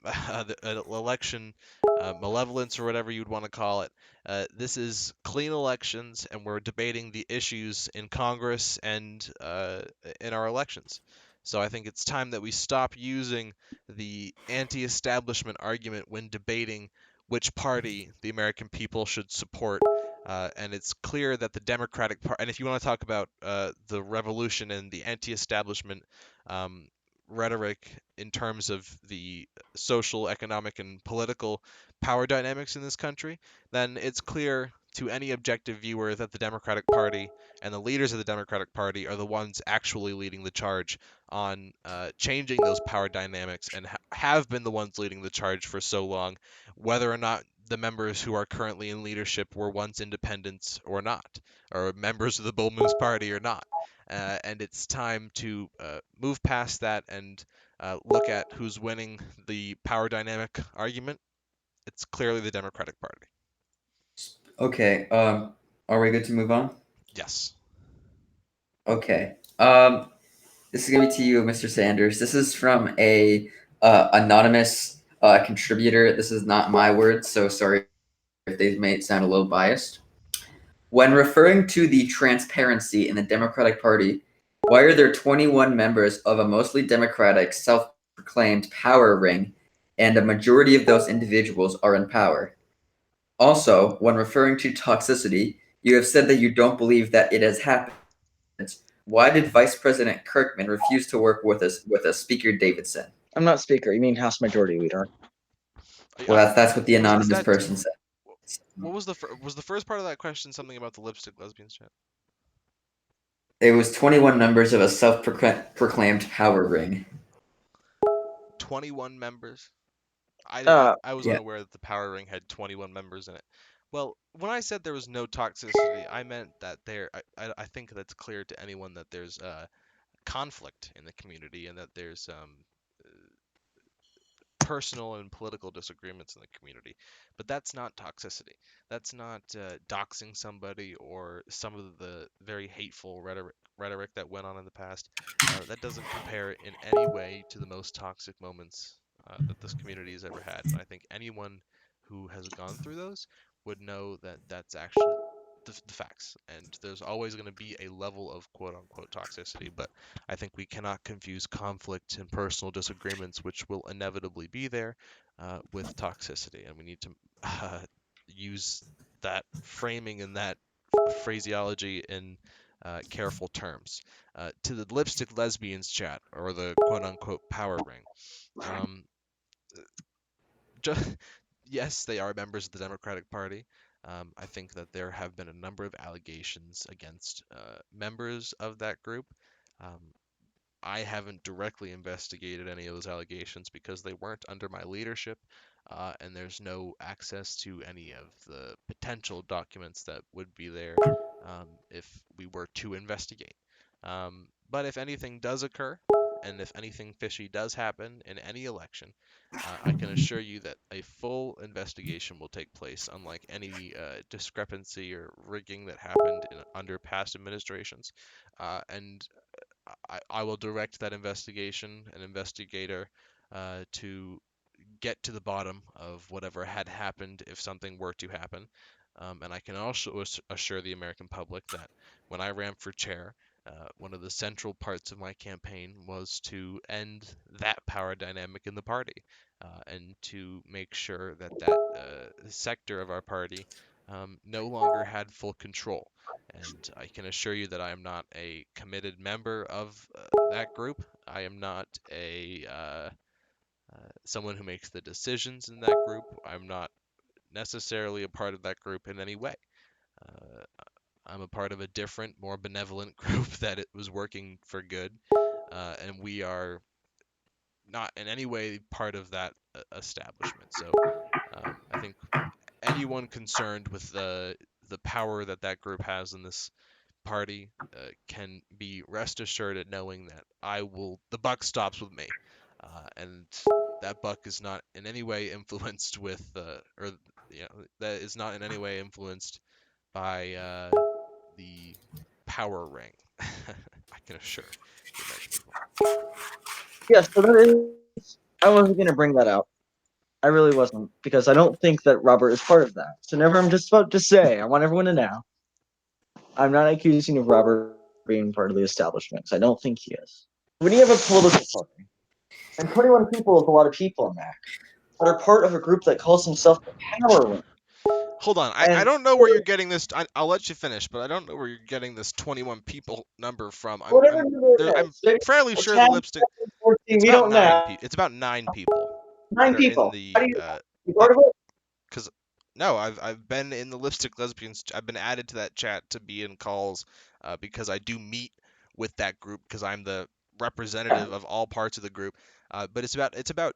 malevolence or whatever you'd want to call it. This is clean elections, and we're debating the issues in Congress and in our elections. So I think it's time that we stop using the anti-establishment argument when debating which party the American people should support. And it's clear that the Democratic Party, and if you want to talk about the revolution and the anti-establishment um, rhetoric in terms of the social, economic, and political power dynamics in this country, then it's clear to any objective viewer that the Democratic Party and the leaders of the Democratic Party are the ones actually leading the charge on changing those power dynamics and have been the ones leading the charge for so long, whether or not the members who are currently in leadership were once independents or not, or members of the Bull Moose Party or not. And it's time to move past that and look at who's winning the power dynamic argument. It's clearly the Democratic Party. Okay. Are we good to move on? Yes. Okay. This is gonna be to you, Mr. Sanders. This is from a anonymous contributor. This is not my words, so sorry if they may sound a little biased. When referring to the transparency in the Democratic Party, why are there 21 members of a mostly Democratic self-proclaimed power ring, and a majority of those individuals are in power? Also, when referring to toxicity, you have said that you don't believe that it has happened. Why did Vice President Kirkman refuse to work with us Speaker Davidson? I'm not speaker. You mean House Majority Leader? Well, that's what the Is anonymous that person said. what was the first part of that question? Something about the lipstick lesbians chat? It was 21 members of a self-proclaimed power ring. 21 members. Uh, I was Yeah. unaware that the power ring had 21 members in it. Well, when I said there was no toxicity, I meant that I think that's clear to anyone that there's conflict in the community and that there's personal and political disagreements in the community. But that's not toxicity. That's not doxing somebody or some of the very hateful rhetoric that went on in the past. That doesn't compare in any way to the most toxic moments that this community has ever had. And I think anyone who has gone through those would know that that's actually the facts. And there's always going to be a level of quote unquote toxicity, but I think we cannot confuse conflict and personal disagreements, which will inevitably be there, with toxicity. And we need to use that framing and that phraseology in careful terms. To the lipstick lesbians chat, or the quote unquote power ring. Um, just, yes, they are members of the Democratic Party. I think that there have been a number of allegations against members of that group. Um, I haven't directly investigated any of those allegations because they weren't under my leadership, and there's no access to any of the potential documents that would be there if we were to investigate. But if anything does occur, and if anything fishy does happen in any election, I can assure you that a full investigation will take place, unlike any discrepancy or rigging that happened under past administrations. And I will direct that investigation, an investigator, to get to the bottom of whatever had happened if something were to happen. And I can also assure the American public that when I ran for chair, one of the central parts of my campaign was to end that power dynamic in the party, and to make sure that sector of our party no longer had full control. And I can assure you that I am not a committed member of that group. I am not someone who makes the decisions in that group. I'm not necessarily a part of that group in any way. Uh, I'm a part of a different, more benevolent group that it was working for good, and we are not in any way part of that establishment. So I think anyone concerned with the power that that group has in this party can be rest assured at knowing that the buck stops with me, and that buck is not in any way influenced with, or that is not in any way influenced by the power ring. I can assure the American people. Yes, so that is. I wasn't going to bring that out. I really wasn't, because I don't think that Robert is part of that. So, never I'm just about to say, I want everyone to know, I'm not accusing of Robert being part of the establishment, because I don't think he is. When you have a political party, and 21 people is a lot of people in that, that are part of a group that calls himself the Power Ring. Hold on, I And don't know where you're getting this. I'll let you finish, but I don't know where you're getting this 21 people number from. whatever number it I'm is, 6 fairly or sure the 10, lipstick. 14, It's we about don't nine know. people. It's about 9 people 9 that are in people. How the do you part of it? because no, I've been in the lipstick lesbians. I've been added to that chat to be in calls, because I do meet with that group because I'm the representative of all parts of the group. But it's about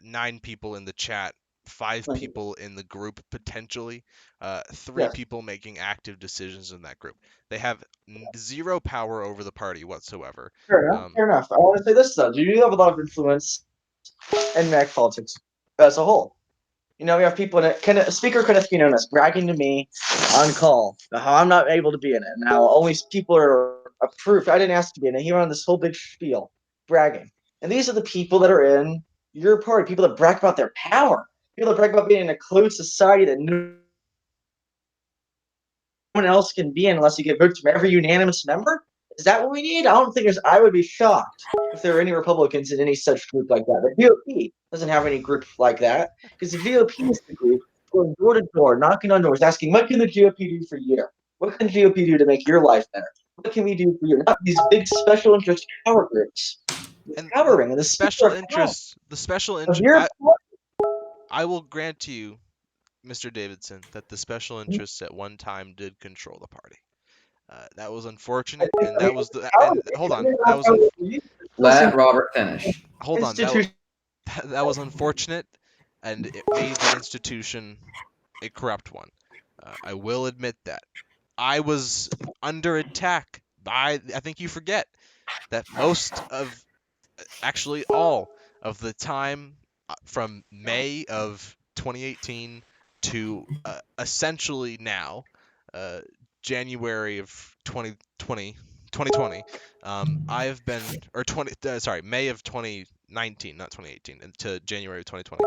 9 people in the chat, 5 people in the group potentially, 3 Yes, people making active decisions in that group. They have zero power over the party whatsoever. fair enough. Fair enough. I want to say this though: you do have a lot of influence in Mac politics as a whole. You know, we have people in it. Speaker Kenneth Quinones bragging to me on call how I'm not able to be in it, and how only people are approved. I didn't ask to be in it. He went on this whole big spiel bragging. And these are the people that are in your party, people that brag about their power, people that brag about being in a closed society that no one else can be in unless you get votes from every unanimous member. Is that what we need? I don't think there's. I would be shocked if there were any Republicans in any such group like that. The GOP doesn't have any group like that, because the GOP is the group going door to door, knocking on doors, asking, "What can the GOP do for you? What can the GOP do to make your life better? What can we do for you?" Not these big special interest power groups. The And power ring and the speaker special of power interests, the special of interest, your I will grant to you, Mr. Davidson, that the special interests at one time did control the party. That was unfortunate, and I mean, that was the power and hold on, ring, power Let Robert finish. hold on, institution. that was unfortunate, and it made the institution a corrupt one. I will admit that. I was under attack. I think you forget that most of, actually all of the time, from May of 2018 to essentially now, uh, January of 2020, I have been, or May of 2019, not 2018, to January of 2020.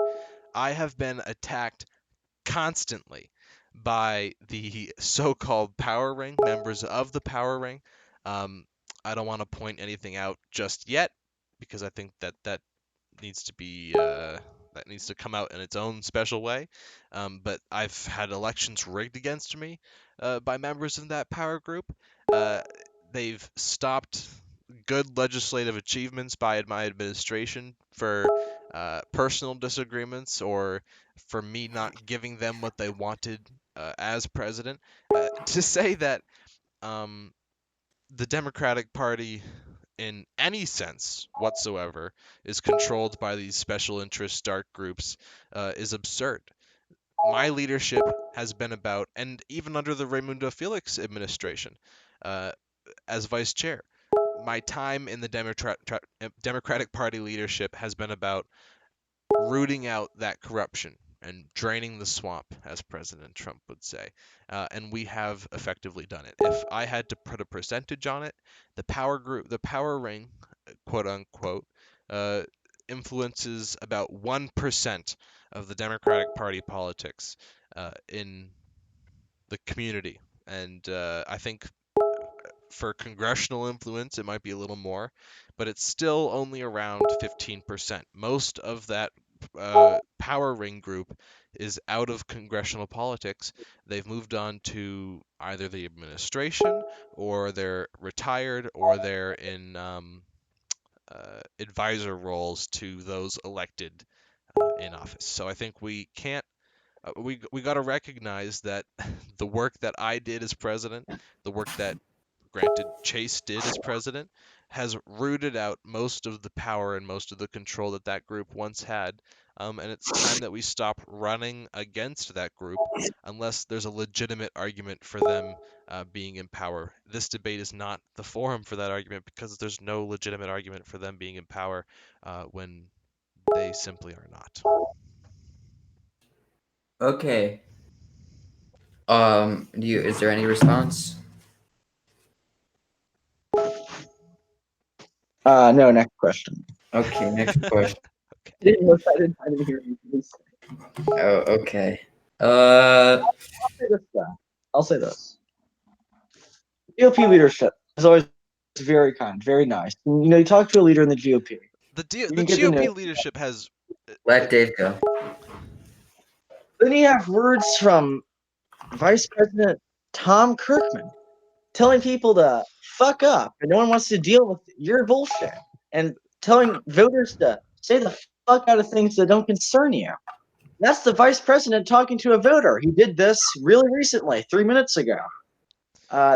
I have been attacked constantly by the so-called power ring, members of the power ring. Um, I don't want to point anything out just yet because I think that needs to be that needs to come out in its own special way. But I've had elections rigged against me by members of that power group. Uh, they've stopped good legislative achievements by my administration for personal disagreements or for me not giving them what they wanted as president. To say that um, the Democratic Party, in any sense whatsoever, is controlled by these special interest dark groups is absurd. My leadership has been about, and even under the Raimundo Felix administration as vice chair, my time in the Democratic Party leadership has been about rooting out that corruption and draining the swamp, as President Trump would say. And we have effectively done it. If I had to put a percentage on it, the power ring, quote unquote, uh, influences about 1% of the Democratic Party politics in the community. And I think for congressional influence, it might be a little more, but it's still only around 15%. Most of that power ring group is out of congressional politics. They've moved on to either the administration, or they're retired, or they're in advisor roles to those elected in office. So I think we can't. We got to recognize that the work that I did as president, the work that granted Chase did as president, has rooted out most of the power and most of the control that that group once had. And it's time that we stop running against that group unless there's a legitimate argument for them being in power. This debate is not the forum for that argument because there's no legitimate argument for them being in power when they simply are not. Okay. Is there any response? No, next question. Okay, next question. I didn't hear you. Oh, okay. I'll say this. GOP leadership is always very kind, very nice. You talk to a leader in the GOP. The You the can get to know. GOP leadership has Let Dave go. Then you have words from Vice President Tom Kirkman telling people to fuck up, and no one wants to deal with your bullshit, and telling voters to say the fuck out of things that don't concern you. That's the vice president talking to a voter. He did this really recently, 3 minutes ago.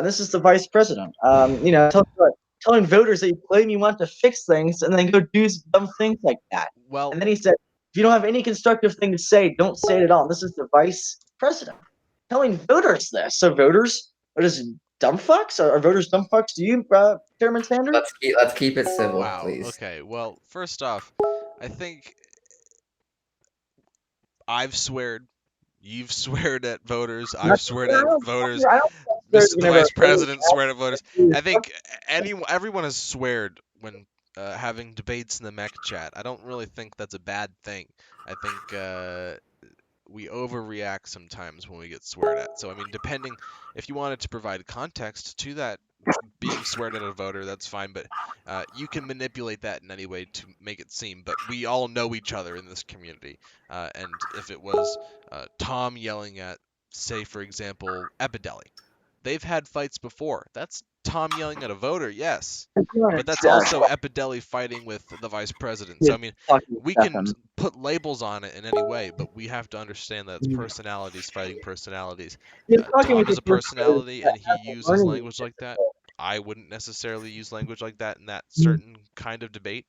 This is the vice president. Telling voters that you claim you want to fix things and then go do dumb things like that. well, And then he said, if you don't have any constructive thing to say, don't say it at all. And this is the vice president telling voters this. So voters are just dumb fucks? Are voters dumb fucks to you, Chairman Sanders? Let's keep it civil, wow. please. Okay. Well, first off, I think I've sweared, you've sweared at voters, I've sweared at voters, the vice president sweared at voters. I think everyone has sweared when having debates in the mech chat. I don't really think that's a bad thing. I think we overreact sometimes when we get sweared at. So I mean, depending if you wanted to provide context to that being sweared at a voter, that's fine. But you can manipulate that in any way to make it seem. But we all know each other in this community. And if it was Tom yelling at, say, for example, Epideli, they've had fights before. That's Tom yelling at a voter, yes. But that's also Epideli fighting with the vice president. So, I mean, we can put labels on it in any way, but we have to understand that it's personalities fighting personalities. Tom is a personality, and he uses language like that. I wouldn't necessarily use language like that in that certain kind of debate.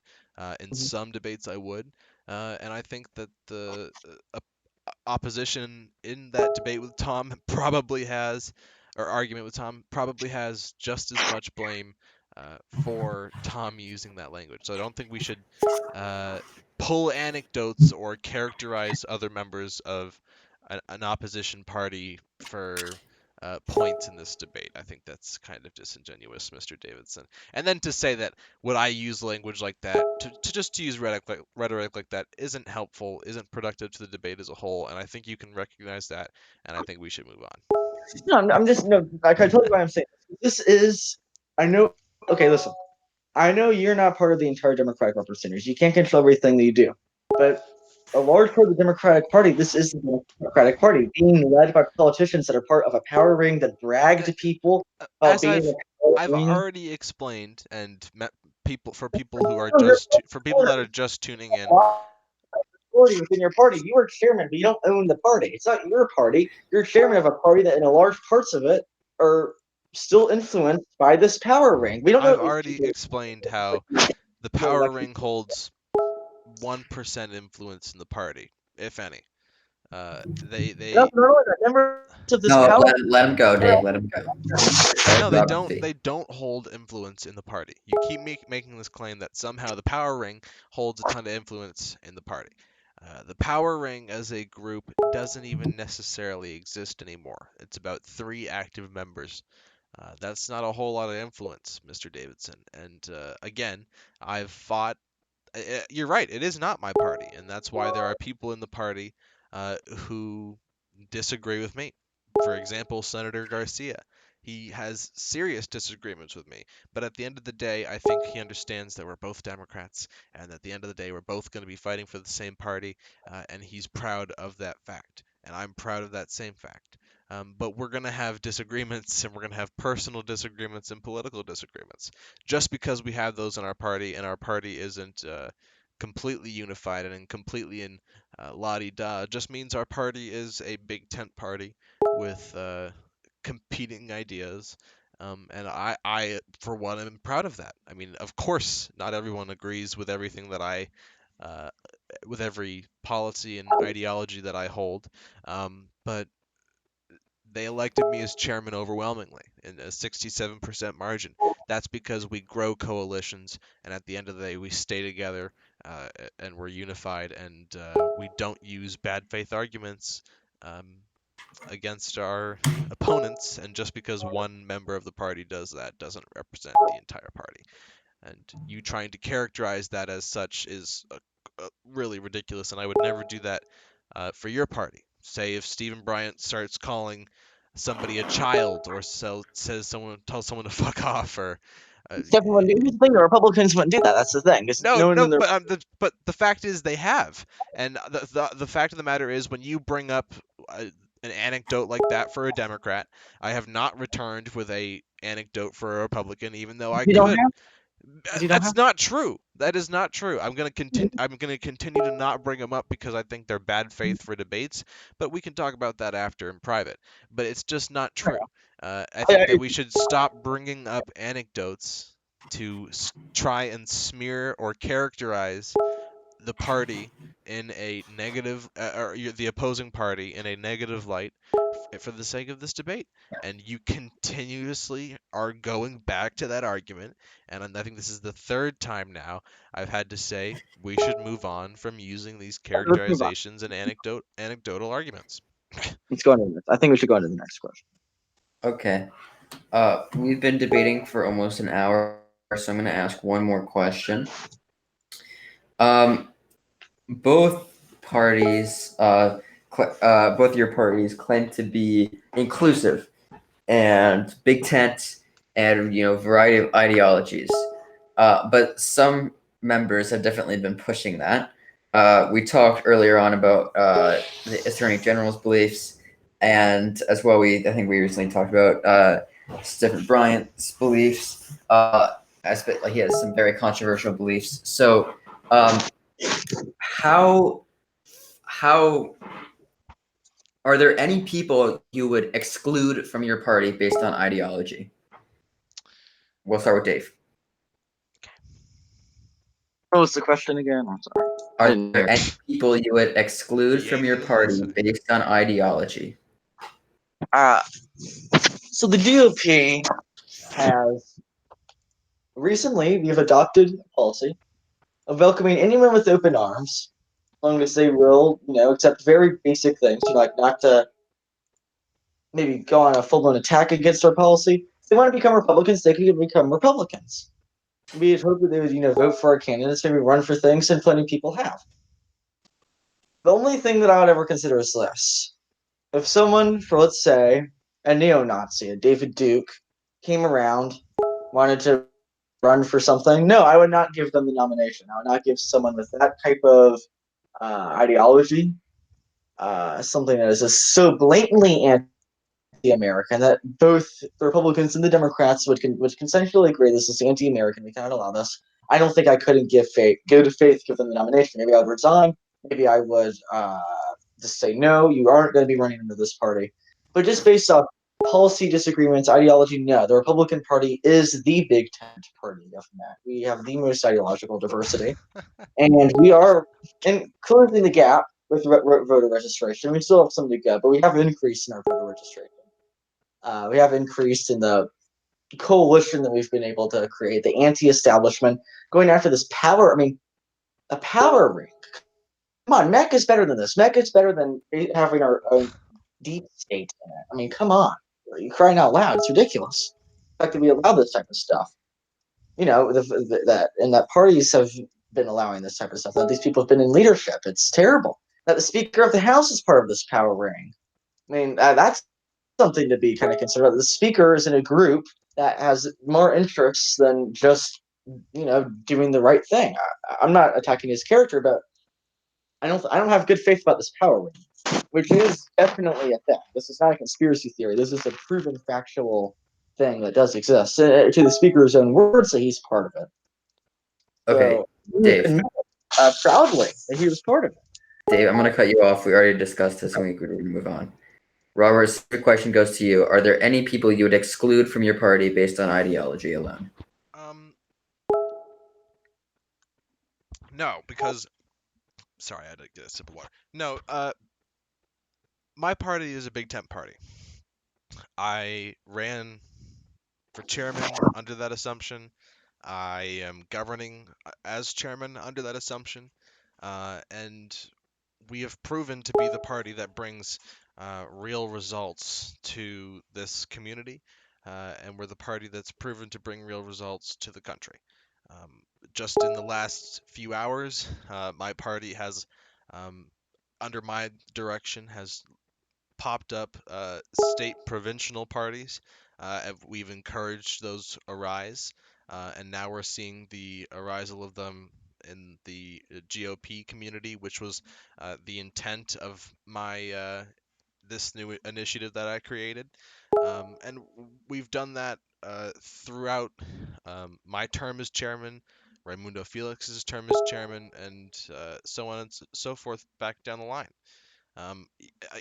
In some debates, I would. And I think that the opposition in that debate with Tom probably has, or argument with Tom, probably has just as much blame for Tom using that language. So I don't think we should pull anecdotes or characterize other members of an opposition party for points in this debate. I think that's kind of disingenuous, Mr. Davidson. And then to say that would I use language like that, to just use rhetoric like that isn't helpful, isn't productive to the debate as a whole, and I think you can recognize that, and I think we should move on. No, I'm just no. I can tell you why I'm saying this. I know. Okay, listen. I know you're not part of the entire Democratic representatives. You can't control everything that you do, but a large part of the Democratic Party. This is the Democratic Party being led by politicians that are part of a power ring that brag to people about As being. I've already explained, and people who are for people that are just tuning in. Within your party, you are chairman, but you don't own the party. It's not your party. You're chairman of a party that, in a large parts of it, are still influenced by this power ring. We don't know. I've already explained how the power ring holds 1% influence in the party, if any. They of this No, power. let him go, Dave. Let him go. No, they don't. They don't hold influence in the party. You keep making this claim that somehow the power ring holds a ton of influence in the party. The power ring as a group doesn't even necessarily exist anymore. It's about 3 active members. That's not a whole lot of influence, Mr. Davidson. And again, I've fought you're right. It is not my party, and that's why there are people in the party who disagree with me. For example, Senator Garcia. He has serious disagreements with me, but at the end of the day, I think he understands that we're both Democrats, and at the end of the day, we're both going to be fighting for the same party, and he's proud of that fact, and I'm proud of that same fact. But we're going to have disagreements, and we're going to have personal disagreements and political disagreements. Just because we have those in our party, and our party isn't completely unified and completely in la-di-da, just means our party is a big tent party with competing ideas. And for one, am proud of that. I mean, of course, not everyone agrees with everything that uh, with every policy and ideology that I hold. But they elected me as chairman overwhelmingly in a 67% margin. That's because we grow coalitions, and at the end of the day, we stay together and we're unified, and we don't use bad faith arguments um, against our opponents. And just because one member of the party does that doesn't represent the entire party. And you trying to characterize that as such is really ridiculous, and I would never do that for your party. Say if Stephen Bryant starts calling somebody a child, or tells someone to fuck off, or Except for here's the thing: the Republicans wouldn't do that. That's the thing. Because no, no one no, in their but the fact is they have, and the fact of the matter is when you bring up an anecdote like that for a Democrat, I have not returned with a anecdote for a Republican, even though I you don't could. have. You don't have. That's not true. That is not true. I'm gonna continue to not bring them up because I think they're bad faith for debates. But we can talk about that after in private. But it's just not true. I think that we should stop bringing up anecdotes to try and smear or characterize the party in a negative, the opposing party in a negative light for the sake of this debate. And you continuously are going back to that argument. And I think this is the third time now I've had to say we should move on from using these Let's move on. characterizations and anecdotal arguments. Let's go into this. I think we should go into the next question. Okay. We've been debating for almost an hour, so I'm going to ask one more question. Both parties, both your parties claim to be inclusive and big tent and variety of ideologies. But some members have definitely been pushing that. We talked earlier on about the Attorney General's beliefs, and as well, I think we recently talked about Stephen Bryant's beliefs. Like he has some very controversial beliefs. So, how are there any people you would exclude from your party based on ideology? We'll start with Dave. What was the question again? I'm sorry. Are there any people you would exclude He from ain't your even party listening. based on ideology? So the GOP has recently we've adopted a policy of welcoming anyone with open arms, as long as they will, accept very basic things, like not to maybe go on a full-blown attack against our policy. If they want to become Republicans, they can become Republicans. We had hoped that they would, vote for our candidates, maybe run for things, and plenty of people have. The only thing that I would ever consider is this. If someone, for let's say, a neo-Nazi, a David Duke, came around, wanted to run for something, no, I would not give them the nomination. I would not give someone with that type of ideology something that is just so blatantly anti-American that both the Republicans and the Democrats would consensually agree this is anti-American. We cannot allow this. I don't think I couldn't give good faith, give them the nomination. Maybe I would resign. Maybe I would just say, no, you aren't going to be running into this party. But just based off policy disagreements, ideology, no. The Republican Party is the big tent party of that. We have the most ideological diversity. And we are closing the gap with voter registration. We still have some to go, but we have increased in our voter registration. We have increased in the coalition that we've been able to create, the anti-establishment, going after this power. I mean, a power ring. Come on, MEC is better than this. MEC is better than having our own deep state in it. I mean, come on. You're crying out loud. It's ridiculous. The fact that we allow this type of stuff. That parties have been allowing this type of stuff. That these people have been in leadership. It's terrible. That the Speaker of the House is part of this power ring. I mean, that's something to be kind of considered. The Speaker is in a group that has more interests than just doing the right thing. I'm not attacking his character, but I don't have good faith about this power ring, which is definitely a thing. This is not a conspiracy theory. This is a proven factual thing that does exist. To the Speaker's own words, that he's part of it. Okay, So he Dave. admitted proudly that he was part of it. Dave, I'm going to cut you off. We already discussed this, and we could move on. Robert, the question goes to you. Are there any people you would exclude from your party based on ideology alone? No, because sorry, I had to get a sip of water. No, my party is a big tent party. I ran for chairman under that assumption. I am governing as chairman under that assumption, and we have proven to be the party that brings real results to this community, and we're the party that's proven to bring real results to the country. Um, just in the last few hours, my party has, um, under my direction, has popped up state provincial parties. We've encouraged those arise, and now we're seeing the arisal of them in the GOP community, which was the intent of my this new initiative that I created. And we've done that throughout my term as chairman, Raimundo Felix's term as chairman, and so on and so forth back down the line.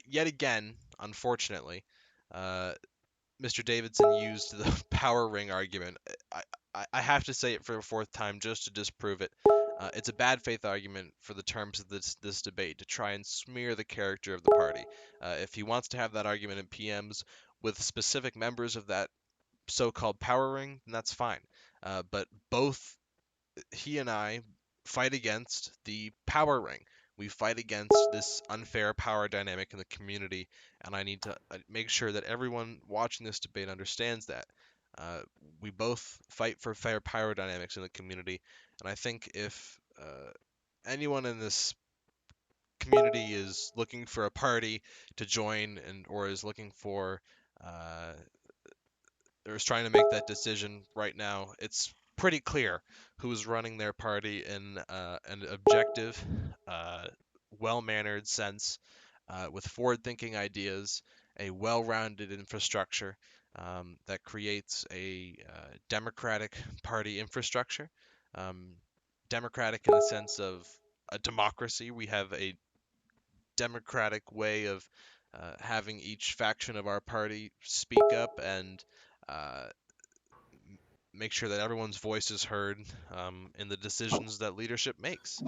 Yet again, unfortunately, uh, Mr. Davidson used the power ring argument. I have to say it for a fourth time just to disprove it. It's a bad faith argument for the terms of this debate to try and smear the character of the party. If he wants to have that argument in PMs with specific members of that so-called power ring, then that's fine. But both he and I fight against the power ring. We fight against this unfair power dynamic in the community, and I need to make sure that everyone watching this debate understands that. Uh, we both fight for fair power dynamics in the community, and I think if anyone in this community is looking for a party to join and or is looking for uh, or is trying to make that decision right now, it's pretty clear who's running their party in an objective, uh, well-mannered sense, with forward-thinking ideas, a well-rounded infrastructure that creates a democratic party infrastructure. Um, Democratic in the sense of a democracy. We have a democratic way of having each faction of our party speak up and uh, make sure that everyone's voice is heard in the decisions that leadership makes.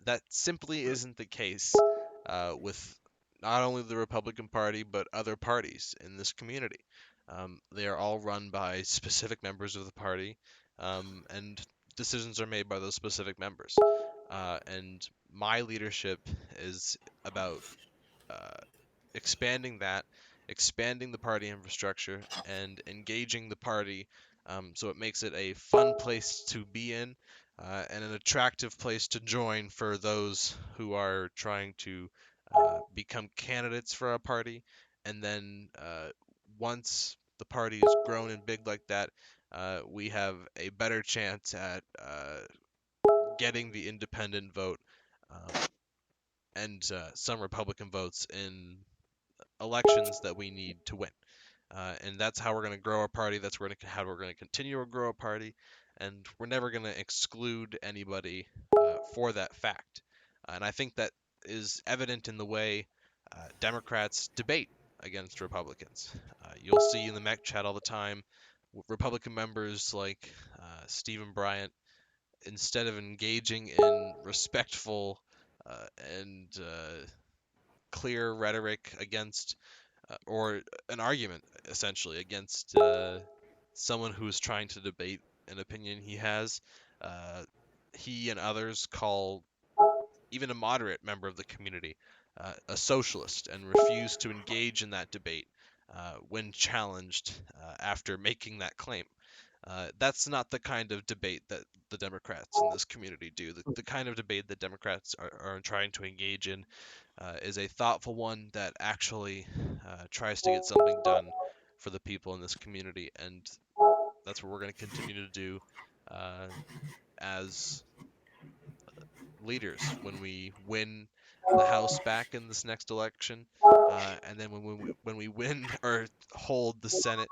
That simply isn't the case with not only the Republican Party but other parties in this community. They are all run by specific members of the party, and decisions are made by those specific members. And my leadership is about uh, expanding that, expanding the party infrastructure, and engaging the party so it makes it a fun place to be in and an attractive place to join for those who are trying to become candidates for a party. And then once the party is grown and big like that, we have a better chance at getting the independent vote and some Republican votes in elections that we need to win. And that's how we're going to grow our party. That's how we're going to continue to grow a party. And we're never going to exclude anybody for that fact. And I think that is evident in the way Democrats debate against Republicans. You'll see in the MEC chat all the time Republican members like Stephen Bryant, instead of engaging in respectful and clear rhetoric against or an argument essentially against someone who is trying to debate an opinion he has. Uh, he and others call even a moderate member of the community a socialist and refuse to engage in that debate when challenged after making that claim. That's not the kind of debate that the Democrats in this community do. The kind of debate that Democrats are trying to engage in is a thoughtful one that actually tries to get something done for the people in this community, and that's what we're going to continue to do uh, as leaders when we win the House back in this next election, and then when we win or hold the Senate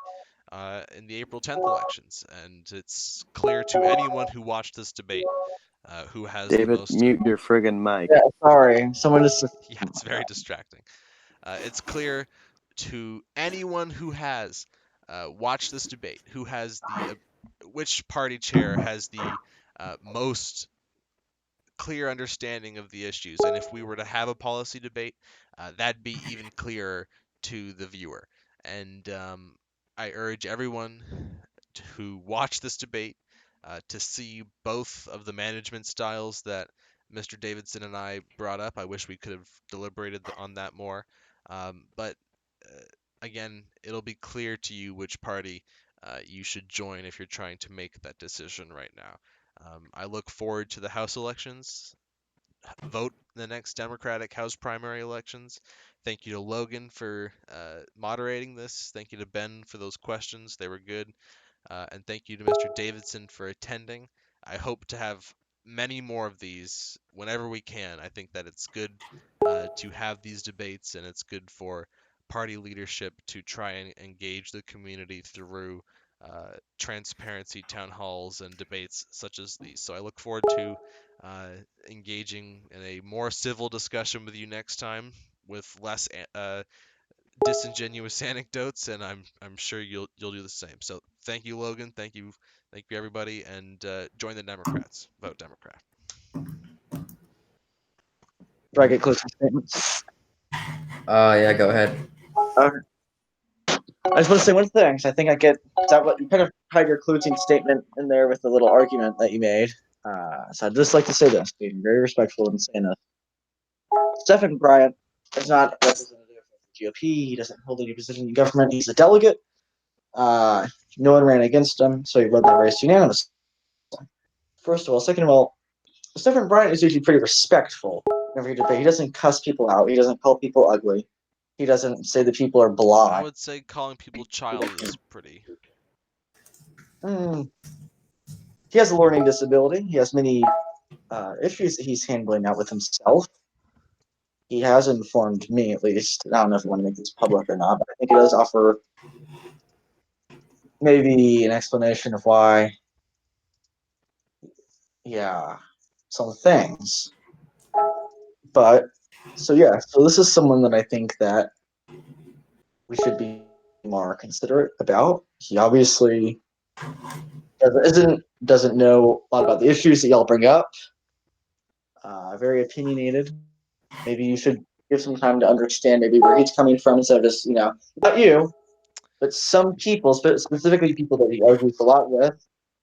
in the April 10th elections. And it's clear to anyone who watched this debate who has the David, most. mute your friggin' mic. Yeah, sorry. Someone just. Yeah, it's very distracting. It's clear to anyone who has watched this debate, who has which party chair has the most clear understanding of the issues. And if we were to have a policy debate, that'd be even clearer to the viewer. And I urge everyone who watch this debate to see both of the management styles that Mr. Davidson and I brought up. I wish we could have deliberated on that more. But again, it'll be clear to you which party you should join if you're trying to make that decision right now. I look forward to the House elections. Vote in the next Democratic House primary elections. Thank you to Logan for moderating this. Thank you to Ben for those questions. They were good. And thank you to Mr. Davidson for attending. I hope to have many more of these whenever we can. I think that it's good to have these debates, and it's good for party leadership to try and engage the community through transparency town halls and debates such as these. So I look forward to uh, engaging in a more civil discussion with you next time with less disingenuous anecdotes, and I'm sure you'll do the same. So thank you, Logan. Thank you everybody, and join the Democrats. Vote Democrat. Do I get closing statements? Yeah, go ahead. I just want to say one thing. 'Cause I think I get that what you kind of had your closing statement in there with the little argument that you made. So I'd just like to say this, being very respectful in saying this. Stephen Bryant is not a representative of the GOP. He doesn't hold any position in government. He's a delegate. No one ran against him, so he won that race unanimously. First of all. Second of all, Stephen Bryant is usually pretty respectful in every debate. He doesn't cuss people out. He doesn't call people ugly. He doesn't say that people are I blind. would say calling people child is pretty. He has a learning disability. He has many issues that he's handling out with himself. He has informed me, at least. I don't know if I want to make this public or not, but I think it does offer maybe an explanation of why, yeah, some things. But so this is someone that I think that we should be more considerate about. He obviously doesn't know a lot about the issues that y'all bring up. Very opinionated. Maybe you should give some time to understand maybe where he's coming from instead of just not you, but some people, specifically people that he argues a lot with,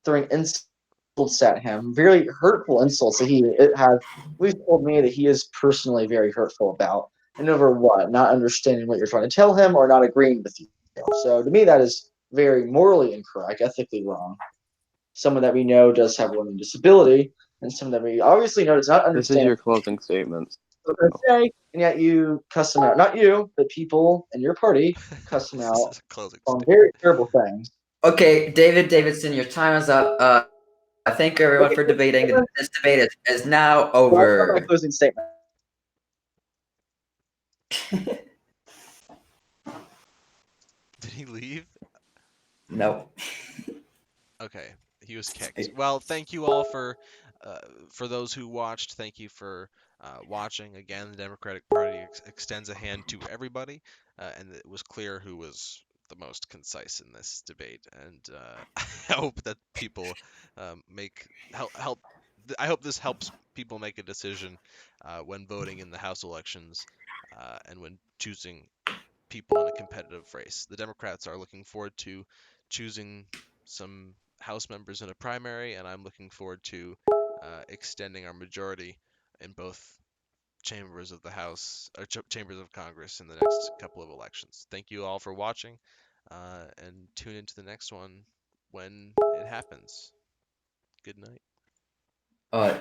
throwing insults at him, very hurtful insults that he has. We've told me that he is personally very hurtful about, and over what? Not understanding what you're trying to tell him or not agreeing with you. So to me, that is very morally incorrect, ethically wrong. Someone that we know does have a learning disability, and someone that we obviously know does not This is understand your closing statements. what they're saying, and yet you cuss them out. Not you, but people in your party cuss them This out is a closing on statement. very terrible things. Okay, David Davidson, your time is up. Thank you everyone for debating. This debate is now Well, that's not my over. closing statement. Did he leave? No. Okay, he was kicked. Well, thank you all for those who watched. Thank you for watching. Again, the Democratic Party extends a hand to everybody, and it was clear who was the most concise in this debate. And I hope that people make help. I hope this helps people make a decision when voting in the House elections and when choosing people in a competitive race. The Democrats are looking forward to choosing some House members in a primary, and I'm looking forward to extending our majority in both chambers of the House or chambers of Congress in the next couple of elections. Thank you all for watching, and tune into the next one when it happens. Good night.